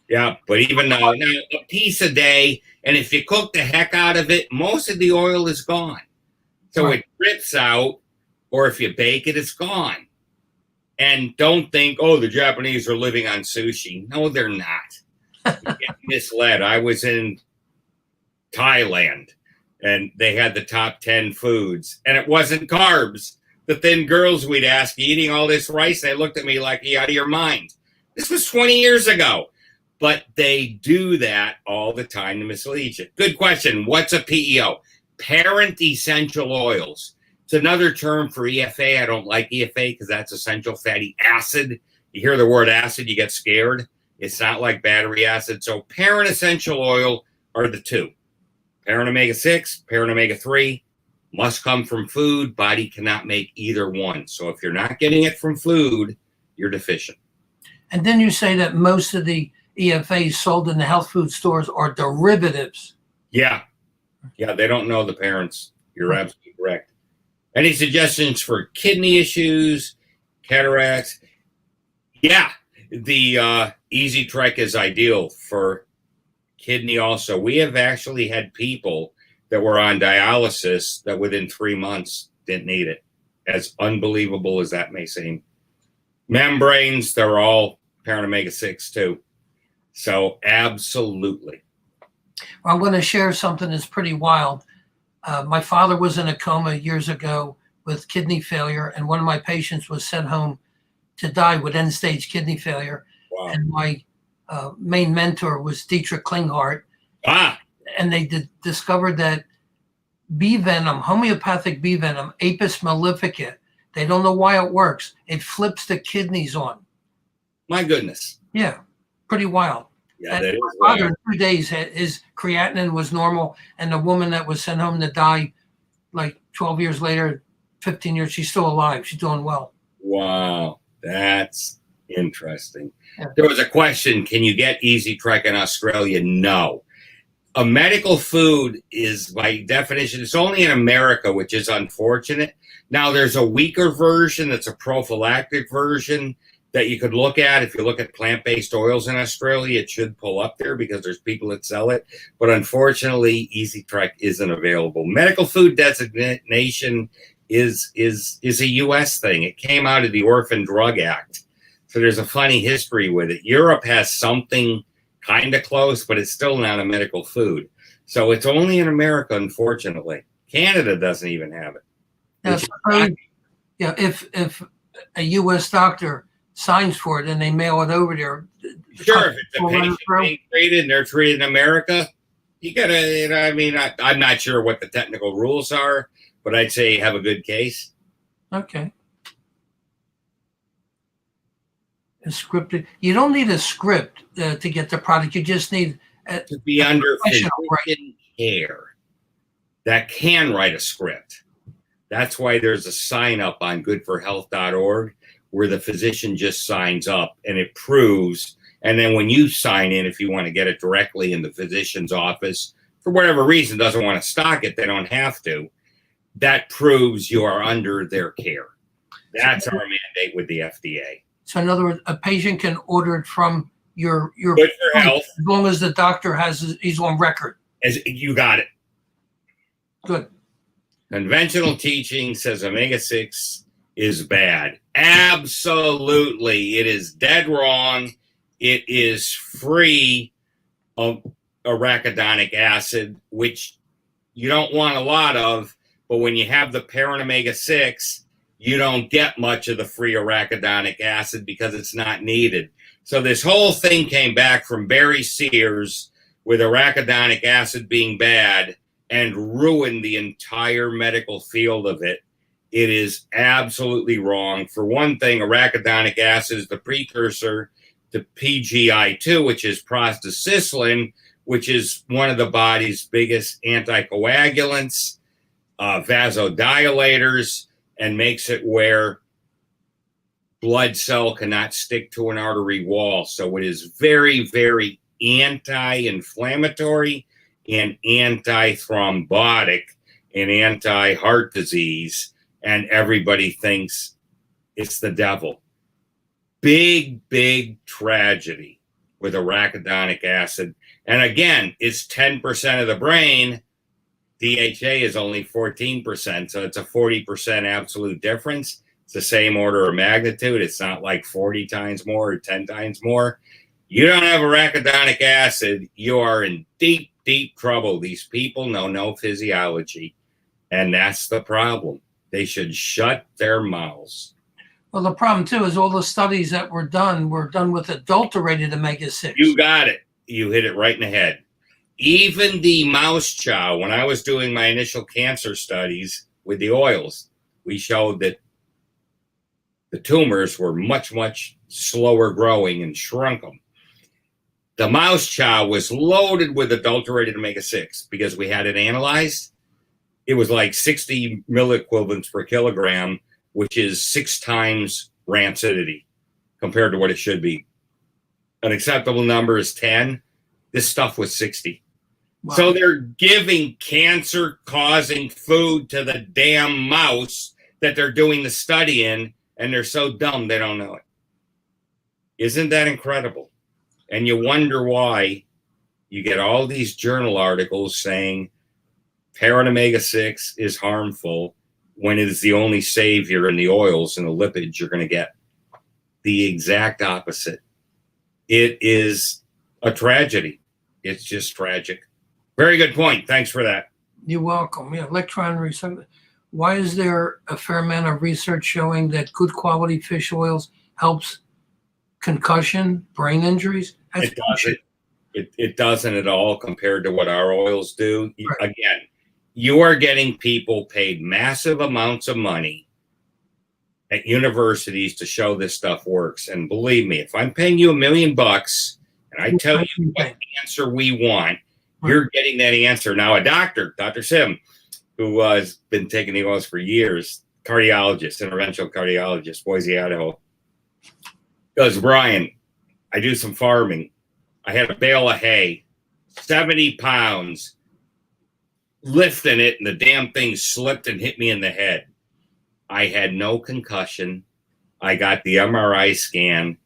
Yeah, but even now a piece a day, and if you cook the heck out of it, most of the oil is gone. So Right. it drips out, or if you bake it, it's gone. And don't think, oh, the Japanese are living on sushi. No, they're not. You get misled. I was in Thailand, and they had the top 10 foods, and it wasn't carbs. The thin girls we'd ask, eating all this rice, they looked at me like, you out of your mind. This was 20 years ago. But they do that all the time to mislead you. Good question. What's a PEO? Parent essential oils. It's another term for EFA. I don't like EFA because that's essential fatty acid. You hear the word acid, you get scared. It's not like battery acid. So parent essential oil are the two. Parent omega-6, parent omega-3 must come from food. Body cannot make either one. So if you're not getting it from food, you're deficient. And then you say that most of the EFAs sold in the health food stores are derivatives. Yeah, they don't know the parents. You're absolutely correct. Any suggestions for kidney issues, cataracts? Yeah, the Easy Trek is ideal for kidney also. We have actually had people that were on dialysis that within 3 months didn't need it, as unbelievable as that may seem. Membranes, they're all parent omega-6 too. So absolutely. I'm going to share something that's pretty wild. My father was in a coma years ago with kidney failure, and one of my patients was sent home to die with end-stage kidney failure. Wow. And my main mentor was Dietrich Klinghardt. And they discovered that bee venom, homeopathic bee venom, Apis mellifica, they don't know why it works. It flips the kidneys on. My goodness. Yeah, pretty wild. Yeah, And that is my father wild. in 2 days, his creatinine was normal, and the woman that was sent home to die, like 12 years later, 15 years, she's still alive. She's doing well. Wow, that's interesting. Yeah. There was a question, can you get Easy Trek in Australia? No. A medical food is, by definition, it's only in America, which is unfortunate. Now, there's a weaker version that's a prophylactic version that you could look at. If you look at plant-based oils in Australia, it should pull up there because there's people that sell it. But unfortunately, Easy Trek isn't available. Medical food designation is a U.S. thing. It came out of the Orphan Drug Act. So there's a funny history with it. Europe has something kind of close, but it's still not a medical food. So it's only in America, unfortunately. Canada doesn't even have it. Now, if a U.S. doctor signs for it and they mail it over there. Sure, if it's a patient being treated and they're treated in America, you gotta, I mean, I'm not sure what the technical rules are, but I'd say have a good case. Okay. A scripted. You don't need a script to get the product. You just need to be under physician right? care that can write a script. That's why there's a sign up on goodforhealth.org where the physician just signs up and it proves. And then when you sign in, if you want to get it directly in the physician's office, for whatever reason, doesn't want to stock it, they don't have to. That proves you are under their care. That's our mandate with the FDA. So in other words, a patient can order it from your Good for Health, as long as the doctor he's on record. As you got it. Good. Conventional teaching says omega-6 is bad. Absolutely. It is dead wrong. It is free of arachidonic acid, which you don't want a lot of, but when you have the parent omega-6, you don't get much of the free arachidonic acid because it's not needed. So this whole thing came back from Barry Sears with arachidonic acid being bad, and ruin the entire medical field of it. It is absolutely wrong. For one thing, arachidonic acid is the precursor to PGI2, which is prostacyclin, which is one of the body's biggest anticoagulants, vasodilators, and makes it where blood cell cannot stick to an artery wall. So it is very, very anti-inflammatory and anti-thrombotic and anti-heart disease. And everybody thinks it's the devil. Big, big tragedy with arachidonic acid. And again, it's 10% of the brain. DHA is only 14%. So it's a 40% absolute difference. It's the same order of magnitude. It's not like 40 times more or 10 times more. You don't have arachidonic acid, you are in deep, deep trouble. These people know no physiology. And that's the problem. They should shut their mouths. Well, the problem too is all the studies that were done with adulterated omega-6. You got it. You hit it right in the head. Even the mouse chow, when I was doing my initial cancer studies with the oils, we showed that the tumors were much, much slower growing and shrunk them. The mouse chow was loaded with adulterated omega-6 because we had it analyzed. It was like 60 milliequivalents per kilogram, which is 6 times rancidity compared to what it should be. An acceptable number is 10. This stuff was 60. Wow. So they're giving cancer-causing food to the damn mouse that they're doing the study in, and they're so dumb they don't know it. Isn't that incredible? And you wonder why you get all these journal articles saying parent omega-6 is harmful when it is the only savior in the oils and the lipids you're going to get. The exact opposite. It is a tragedy. It's just tragic. Very good point. Thanks for that. You're welcome. Yeah, electron recycling. Why is there a fair amount of research showing that good quality fish oils helps concussion, brain injuries? It doesn't. It doesn't at all compared to what our oils do. Right. Again, you are getting people paid massive amounts of money at universities to show this stuff works. And believe me, if I'm paying you $1 million and I tell you what answer we want, you're getting that answer. Now, a doctor, Dr. Sim, who has been taking the oils for years, cardiologist, interventional cardiologist, Boise, Idaho, goes, Brian, I do some farming. I had a bale of hay, 70 pounds, lifting it, and the damn thing slipped and hit me in the head. I had no concussion. I got the MRI scan,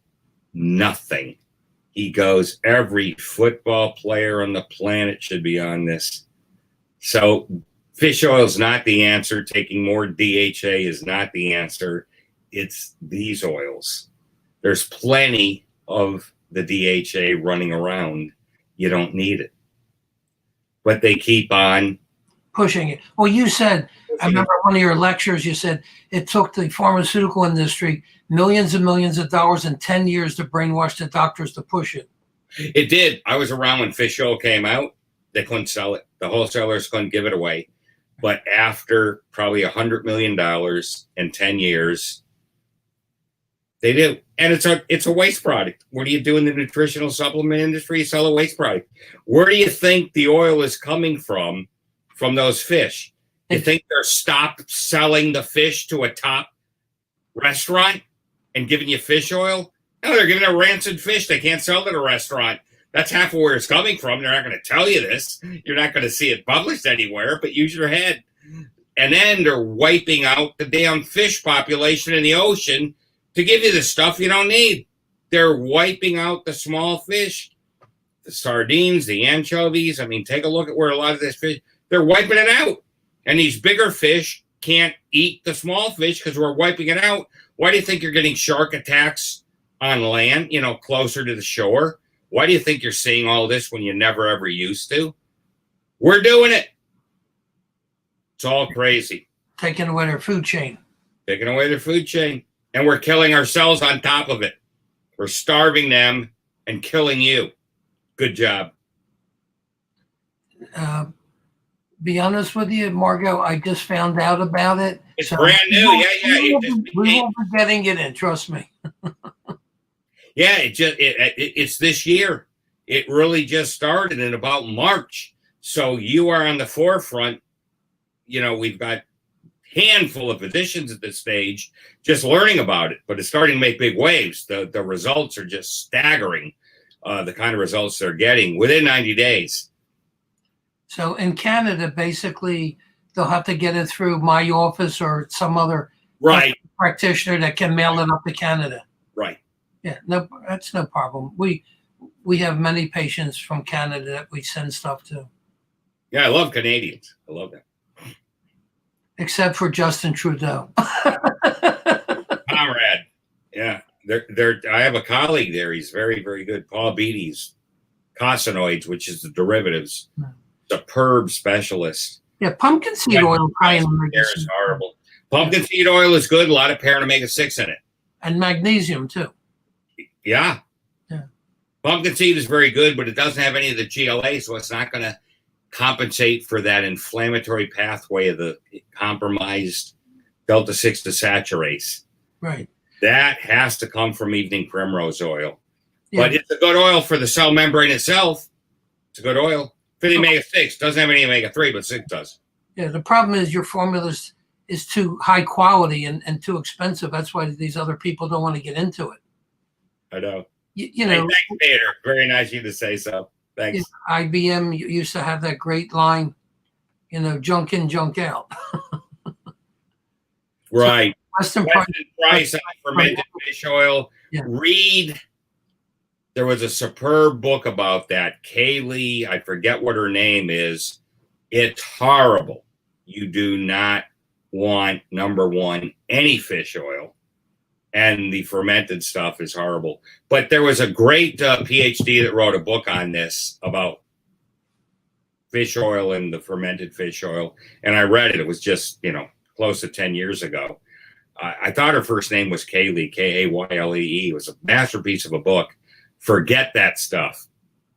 nothing. He goes, every football player on the planet should be on this. So fish oil is not the answer. Taking more DHA is not the answer. It's these oils. There's plenty of the DHA running around. You don't need it. But they keep on pushing it. Well, you said, I remember one of your lectures, you said it took the pharmaceutical industry millions and millions of dollars in 10 years to brainwash the doctors to push it. It did. I was around when fish oil came out. They couldn't sell it. The wholesalers couldn't give it away. But after probably $100 million in 10 years, they do. And it's a waste product. What do you do in the nutritional supplement industry? You sell a waste product. Where do you think the oil is coming from those fish? You think they're stopped selling the fish to a top restaurant and giving you fish oil? No, they're giving a rancid fish. They can't sell it at a restaurant. That's half of where it's coming from. They're not going to tell you this. You're not going to see it published anywhere, but use your head. And then they're wiping out the damn fish population in the ocean to give you the stuff you don't need. They're wiping out the small fish, the sardines, the anchovies. I mean, take a look at where a lot of this fish, they're wiping it out. And these bigger fish can't eat the small fish because we're wiping it out. Why do you think you're getting shark attacks on land, closer to the shore? Why do you think you're seeing all this when you never ever used to? We're doing it. It's all crazy. Taking away their food chain. Taking away their food chain. And we're killing ourselves on top of it. We're starving them and killing you. Good job. Be honest with you, Margot, I just found out about it. It's brand new. Yeah. We will be getting it in, trust me. Yeah, it's this year. It really just started in about March. So you are on the forefront. You know, we've got handful of physicians at this stage just learning about it, but it's starting to make big waves. The results are just staggering, the kind of results they're getting within 90 days. So in Canada, basically, they'll have to get it through my office or some other practitioner that can mail it up to Canada. Right. Yeah, no, that's no problem. We have many patients from Canada that we send stuff to. Yeah, I love Canadians. I love that. Except for Justin Trudeau. Comrade. Yeah. I have a colleague there. He's very, very good. Paul Beatty's Cosinoids, which is the derivatives. Superb specialist. Yeah, pumpkin seed oil. Is horrible. Pumpkin seed oil is good. A lot of parent omega-6 in it. And magnesium, too. Yeah. Pumpkin seed is very good, but it doesn't have any of the GLA, so it's not going to compensate for that inflammatory pathway of the compromised delta-6 desaturase. Right. That has to come from evening primrose oil. Yeah. But it's a good oil for the cell membrane itself. It's a good oil. For the omega-6, doesn't have any omega-3, but 6 does. Yeah, the problem is your formula is too high quality and too expensive. That's why these other people don't want to get into it. I know. You know. Hey, thanks, Peter. Very nice of you to say so. Thanks. IBM used to have that great line, you know, junk in, junk out. Right. So price on fermented fish oil. Yeah. Read. There was a superb book about that. Kaylee, I forget what her name is. It's horrible. You do not want, number one, any fish oil. And the fermented stuff is horrible. But there was a great PhD that wrote a book on this about fish oil and the fermented fish oil. And I read it. It was just, close to 10 years ago. I thought her first name was Kaylee, Kaylee. It was a masterpiece of a book. Forget that stuff.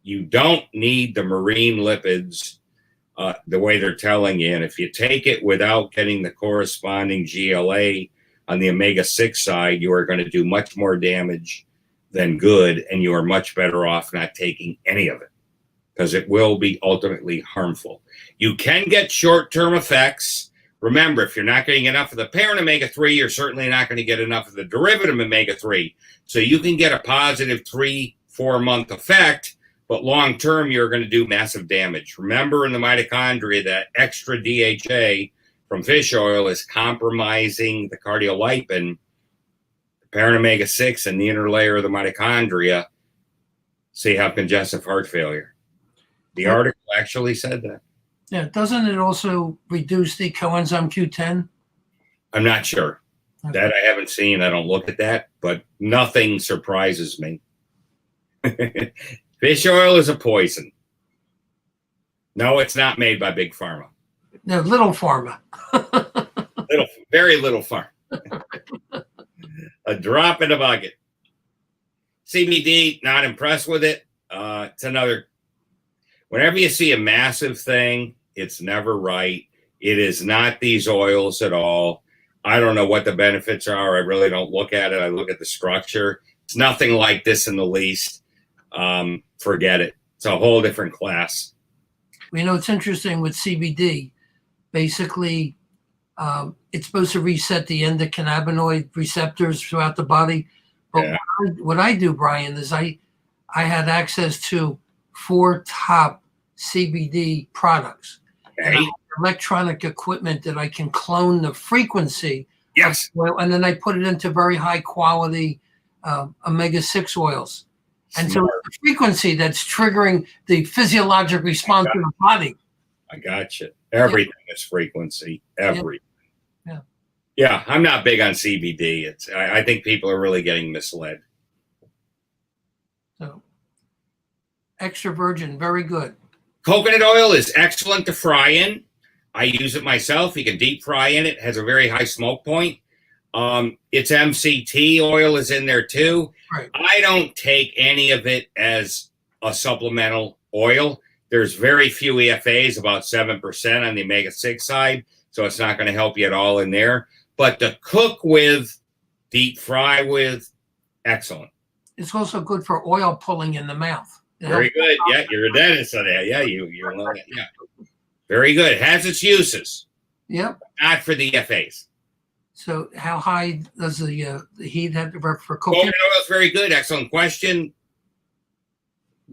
You don't need the marine lipids the way they're telling you. And if you take it without getting the corresponding GLA on the omega-6 side, you are going to do much more damage than good, and you are much better off not taking any of it because it will be ultimately harmful. You can get short-term effects. Remember, if you're not getting enough of the parent omega-3, you're certainly not going to get enough of the derivative omega-3. So you can get a positive 3-4 month effect, but long-term, you're going to do massive damage. Remember, in the mitochondria, that extra DHA from fish oil is compromising the cardiolipin, the parent omega-6, and the inner layer of the mitochondria. So you have congestive heart failure. The article actually said that. Yeah, doesn't it also reduce the coenzyme Q10? I'm not sure. Okay. That I haven't seen. I don't look at that, but nothing surprises me. Fish oil is a poison. No, it's not made by Big Pharma. No, Little Pharma. Very little pharma. A drop in the bucket. CBD, not impressed with it. It's another. Whenever you see a massive thing, it's never right. It is not these oils at all. I don't know what the benefits are. I really don't look at it. I look at the structure. It's nothing like this in the least. Forget it. It's a whole different class. It's interesting with CBD. Basically, it's supposed to reset the endocannabinoid receptors throughout the body. But what I do, Brian, is I had access to 4 top CBD products. Okay. And I have electronic equipment that I can clone the frequency. Yes. Of oil, and then I put it into very high quality omega-6 oils. And so it's the frequency that's triggering the physiologic response in the body. I got you. Everything is frequency. Everything. Yeah, I'm not big on CBD. I think people are really getting misled. So, extra virgin, very good. Coconut oil is excellent to fry in. I use it myself. You can deep fry in it. It has a very high smoke point. Its MCT oil is in there too. Right. I don't take any of it as a supplemental oil. There's very few EFAs, about 7% on the omega-6 side, so it's not going to help you at all in there. But to cook with, deep fry with, excellent. It's also good for oil pulling in the mouth. Very good. Yeah, you're a dentist on that. Yeah, you know that. Yeah, very good. It has its uses. Yep. Not for the EFAs. So how high does the heat have to work for Coconut cooking? oil is very good. Excellent question.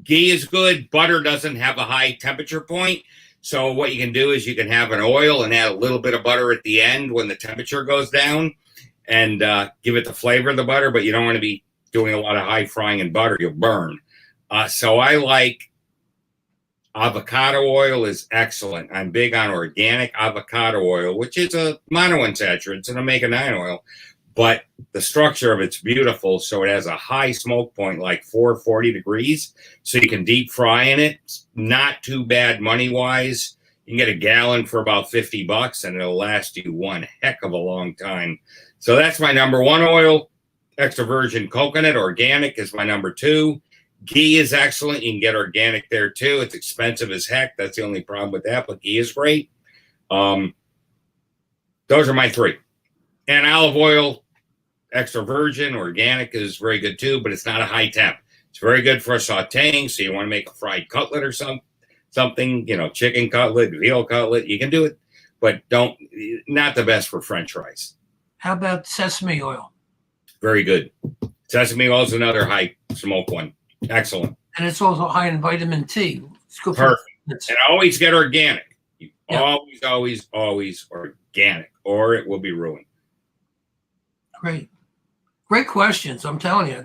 Ghee is good. Butter doesn't have a high temperature point. So what you can do is you can have an oil and add a little bit of butter at the end when the temperature goes down and give it the flavor of the butter, but you don't want to be doing a lot of high frying in butter. You'll burn. So I like avocado oil is excellent. I'm big on organic avocado oil, which is a monounsaturated. It's an omega-9 oil, but the structure of it's beautiful. So it has a high smoke point, like 440 degrees. So you can deep fry in it. It's not too bad money-wise. You can get a gallon for about $50 and it'll last you one heck of a long time. So that's my number one oil. Extra virgin coconut, organic is my number two. Ghee is excellent. You can get organic there too. It's expensive as heck. That's the only problem with that, but ghee is great. Those are my three. And olive oil, extra virgin, organic is very good too, but it's not a high temp. It's very good for sauteing. So you want to make a fried cutlet or something, you know, chicken cutlet, veal cutlet, you can do it, but not the best for French fries. How about sesame oil? Very good. Sesame oil is another high smoke one. Excellent. And it's also high in vitamin T. It's good Perfect. For and always get organic. Yeah. Always organic, or it will be ruined. Great questions. I'm telling you.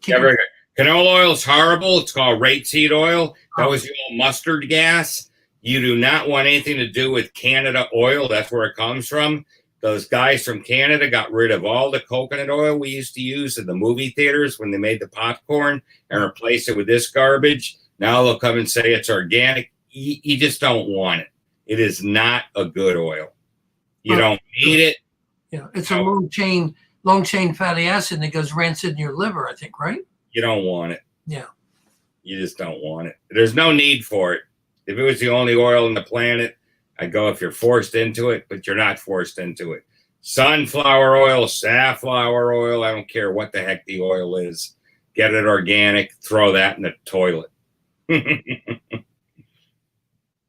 Very good. Canola oil is horrible. It's called rapeseed oil. That was the old mustard gas. You do not want anything to do with Canada oil. That's where it comes from. Those guys from Canada got rid of all the coconut oil we used to use in the movie theaters when they made the popcorn and replaced it with this garbage. Now they'll come and say it's organic. You just don't want it. It is not a good oil. You don't need it. Yeah, it's a long chain fatty acid that goes rancid in your liver, I think, right? You don't want it. Yeah. You just don't want it. There's no need for it. If it was the only oil on the planet, I'd go if you're forced into it, but you're not forced into it. Sunflower oil, safflower oil, I don't care what the heck the oil is. Get it organic, throw that in the toilet. Had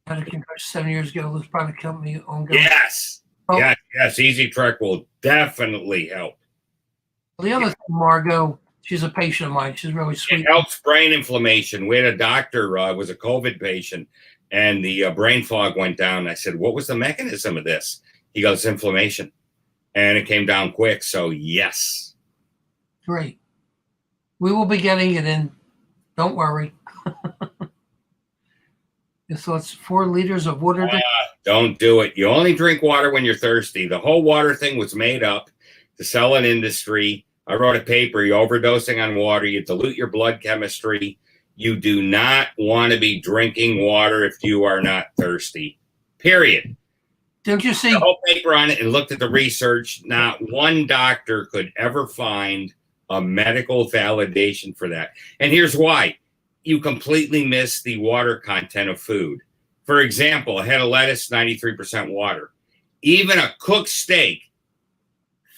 a concussion 7 years ago. This private company owned. Yes. Yes. Easy Trek will definitely help. The other thing, Margot, she's a patient of mine. She's really sweet. It helps brain inflammation. We had a doctor, was a COVID patient, and the brain fog went down. I said, what was the mechanism of this? He goes, inflammation. And it came down quick. So, yes. Great. We will be getting it in. Don't worry. So it's 4 liters of water. Don't do it. You only drink water when you're thirsty. The whole water thing was made up to sell an industry. I wrote a paper. You're overdosing on water. You dilute your blood chemistry. You do not want to be drinking water if you are not thirsty. Period. Don't you see the whole paper on it and looked at the research? Not one doctor could ever find a medical validation for that. And here's why. You completely miss the water content of food. For example, a head of lettuce, 93% water. Even a cooked steak,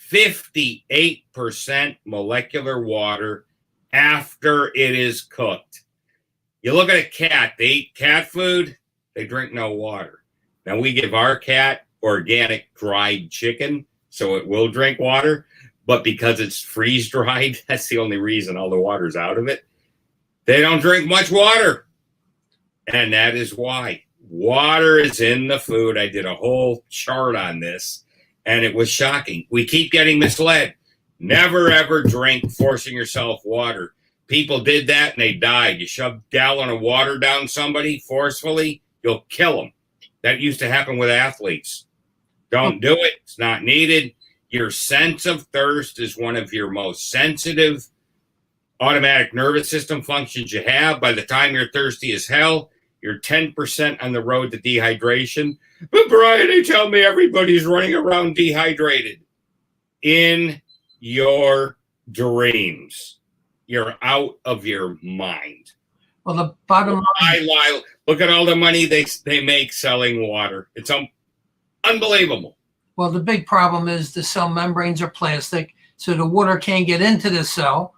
58% molecular water after it is cooked. You look at a cat, they eat cat food, they drink no water. Now we give our cat organic dried chicken, so it will drink water, but because it's freeze dried, that's the only reason all the water's out of it. They don't drink much water. And that is why. Water is in the food. I did a whole chart on this, and it was shocking. We keep getting misled. Never, ever drink forcing yourself water. People did that, and they died. You shove a gallon of water down somebody forcefully, you'll kill them. That used to happen with athletes. Don't do it. It's not needed. Your sense of thirst is one of your most sensitive automatic nervous system functions you have. By the time you're thirsty as hell, you're 10% on the road to dehydration. But Brian, they tell me everybody's running around dehydrated. In your dreams. You're out of your mind. Well, the bottom line. Look at all the money they make selling water. It's unbelievable. Well, the big problem is the cell membranes are plastic, so the water can't get into the cell.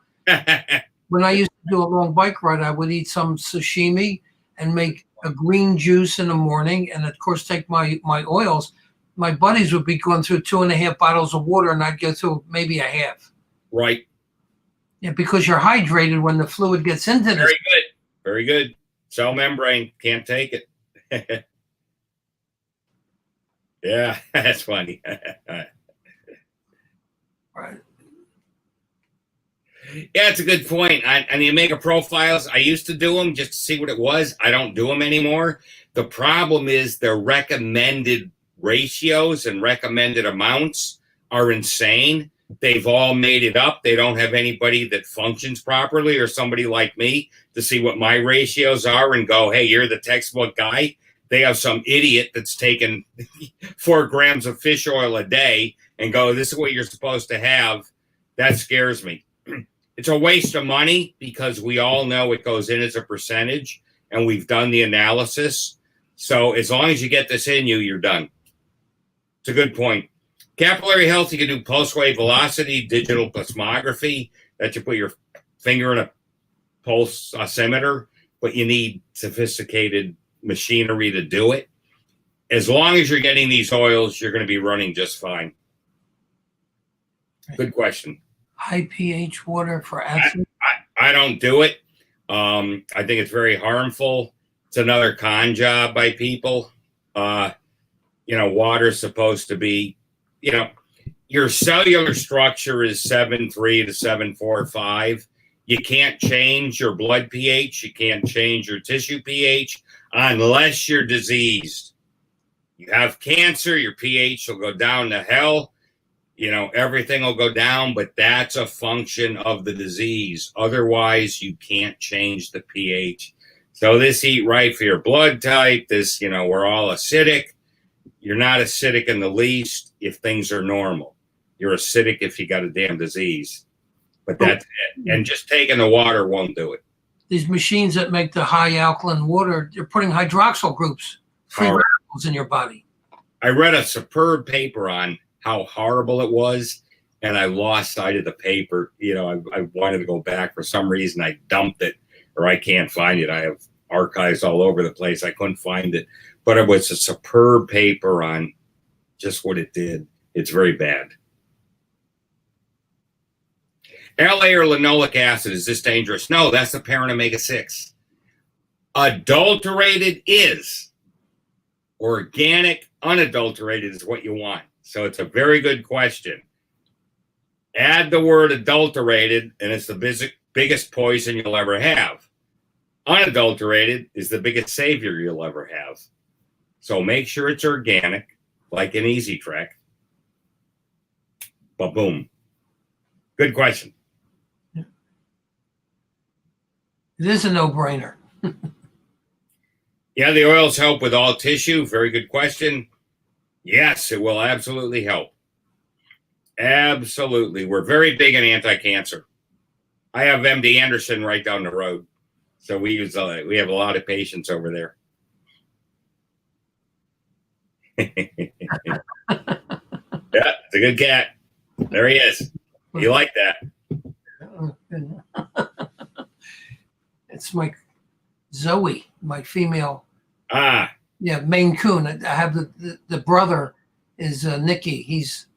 When I used to do a long bike ride, I would eat some sashimi and make a green juice in the morning, and of course take my oils. My buddies would be going through 2.5 bottles of water, and I'd go through maybe a half. Right. Yeah, because you're hydrated when the fluid gets into this. Very good. Very good. Cell membrane can't take it. Yeah, that's funny. Right. Yeah, it's a good point. And the omega profiles, I used to do them just to see what it was. I don't do them anymore. The problem is their recommended ratios and recommended amounts are insane. They've all made it up. They don't have anybody that functions properly or somebody like me to see what my ratios are and go, hey, you're the textbook guy. They have some idiot that's taken 4 grams of fish oil a day and go, this is what you're supposed to have. That scares me. It's a waste of money because we all know it goes in as a percentage and we've done the analysis. So as long as you get this in you, you're done. It's a good point. Capillary health, you can do pulse wave velocity, digital plasmography, that you put your finger in a pulse oximeter, but you need sophisticated machinery to do it. As long as you're getting these oils, you're going to be running just fine. Good question. High pH water for athletes? I don't do it. I think it's very harmful. It's another con job by people. Water's supposed to be, your cellular structure is 7.3 to 7.45. You can't change your blood pH. You can't change your tissue pH unless you're diseased. You have cancer, your pH will go down to hell. Everything will go down, but that's a function of the disease. Otherwise, you can't change the pH. So this eat right for your blood type. This, we're all acidic. You're not acidic in the least if things are normal. You're acidic if you got a damn disease. But that's it. And just taking the water won't do it. These machines that make the high alkaline water, you're putting hydroxyl groups, free radicals in your body. I read a superb paper on how horrible it was, and I lost sight of the paper. I wanted to go back for some reason. I dumped it, or I can't find it. I have archives all over the place. I couldn't find it, but it was a superb paper on just what it did. It's very bad. LA or linoleic acid, is this dangerous? No, that's the parent omega-6. Adulterated is. Organic, unadulterated is what you want. So it's a very good question. Add the word adulterated, and it's the biggest poison you'll ever have. Unadulterated is the biggest savior you'll ever have. So make sure it's organic, like an Easy Trek. Ba-boom. Good question. It is a no-brainer. Yeah, the oils help with all tissue. Very good question. Yes, it will absolutely help. Absolutely. We're very big in anti-cancer. I have MD Anderson right down the road. So we have a lot of patients over there. Yeah, it's a good cat. There he is. You like that? It's my Zoe, my female. Ah. Yeah, Maine Coon. I have the brother is Nicky. He's.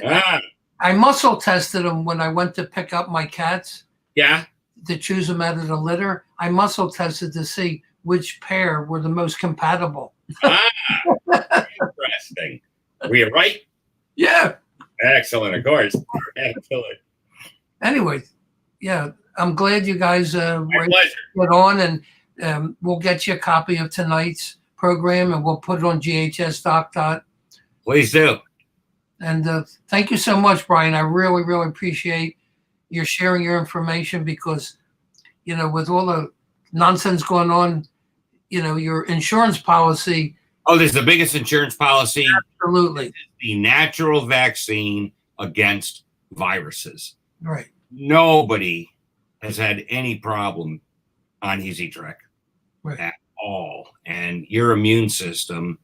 I muscle tested him when I went to pick up my cats. Yeah. To choose them out of the litter. I muscle tested to see which pair were the most compatible. Interesting. Were you right? Yeah. Excellent, of course. Excellent. Anyway, yeah, I'm glad you guys My pleasure. Get on, and we'll get you a copy of tonight's program, and we'll put it on ghsdoc. Please do. And thank you so much, Brian. I really, really appreciate your sharing your information because, with all the nonsense going on, your insurance policy. Oh, this is the biggest insurance policy. Absolutely. The natural vaccine against viruses. Right. Nobody has had any problem on Easy Trek. Right. all, and your immune system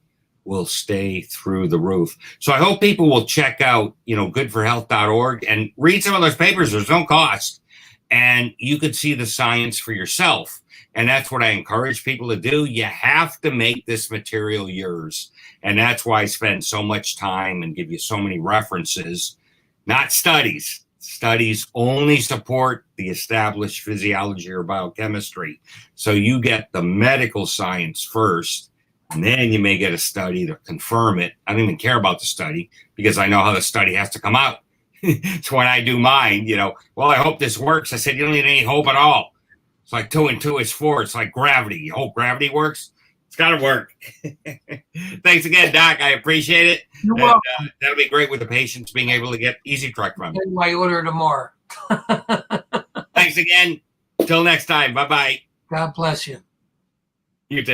will stay through the roof. So I hope people will check out, goodforhealth.org and read some of those papers. There's no cost, and you could see the science for yourself. And that's what I encourage people to do. You have to make this material yours. And that's why I spend so much time and give you so many references, not studies. Studies only support the established physiology or biochemistry. So you get the medical science first, and then you may get a study to confirm it. I don't even care about the study because I know how the study has to come out. So when I do mine, well, I hope this works. I said, you don't need any hope at all. It's like 2 and 2 is 4. It's like gravity. You hope gravity works? It's got to work. Thanks again, Doc. I appreciate it. You're welcome. That'll be great with the patients being able to get Easy Truck from you. I order tomorrow. Thanks again. Till next time. Bye-bye. God bless you. You too.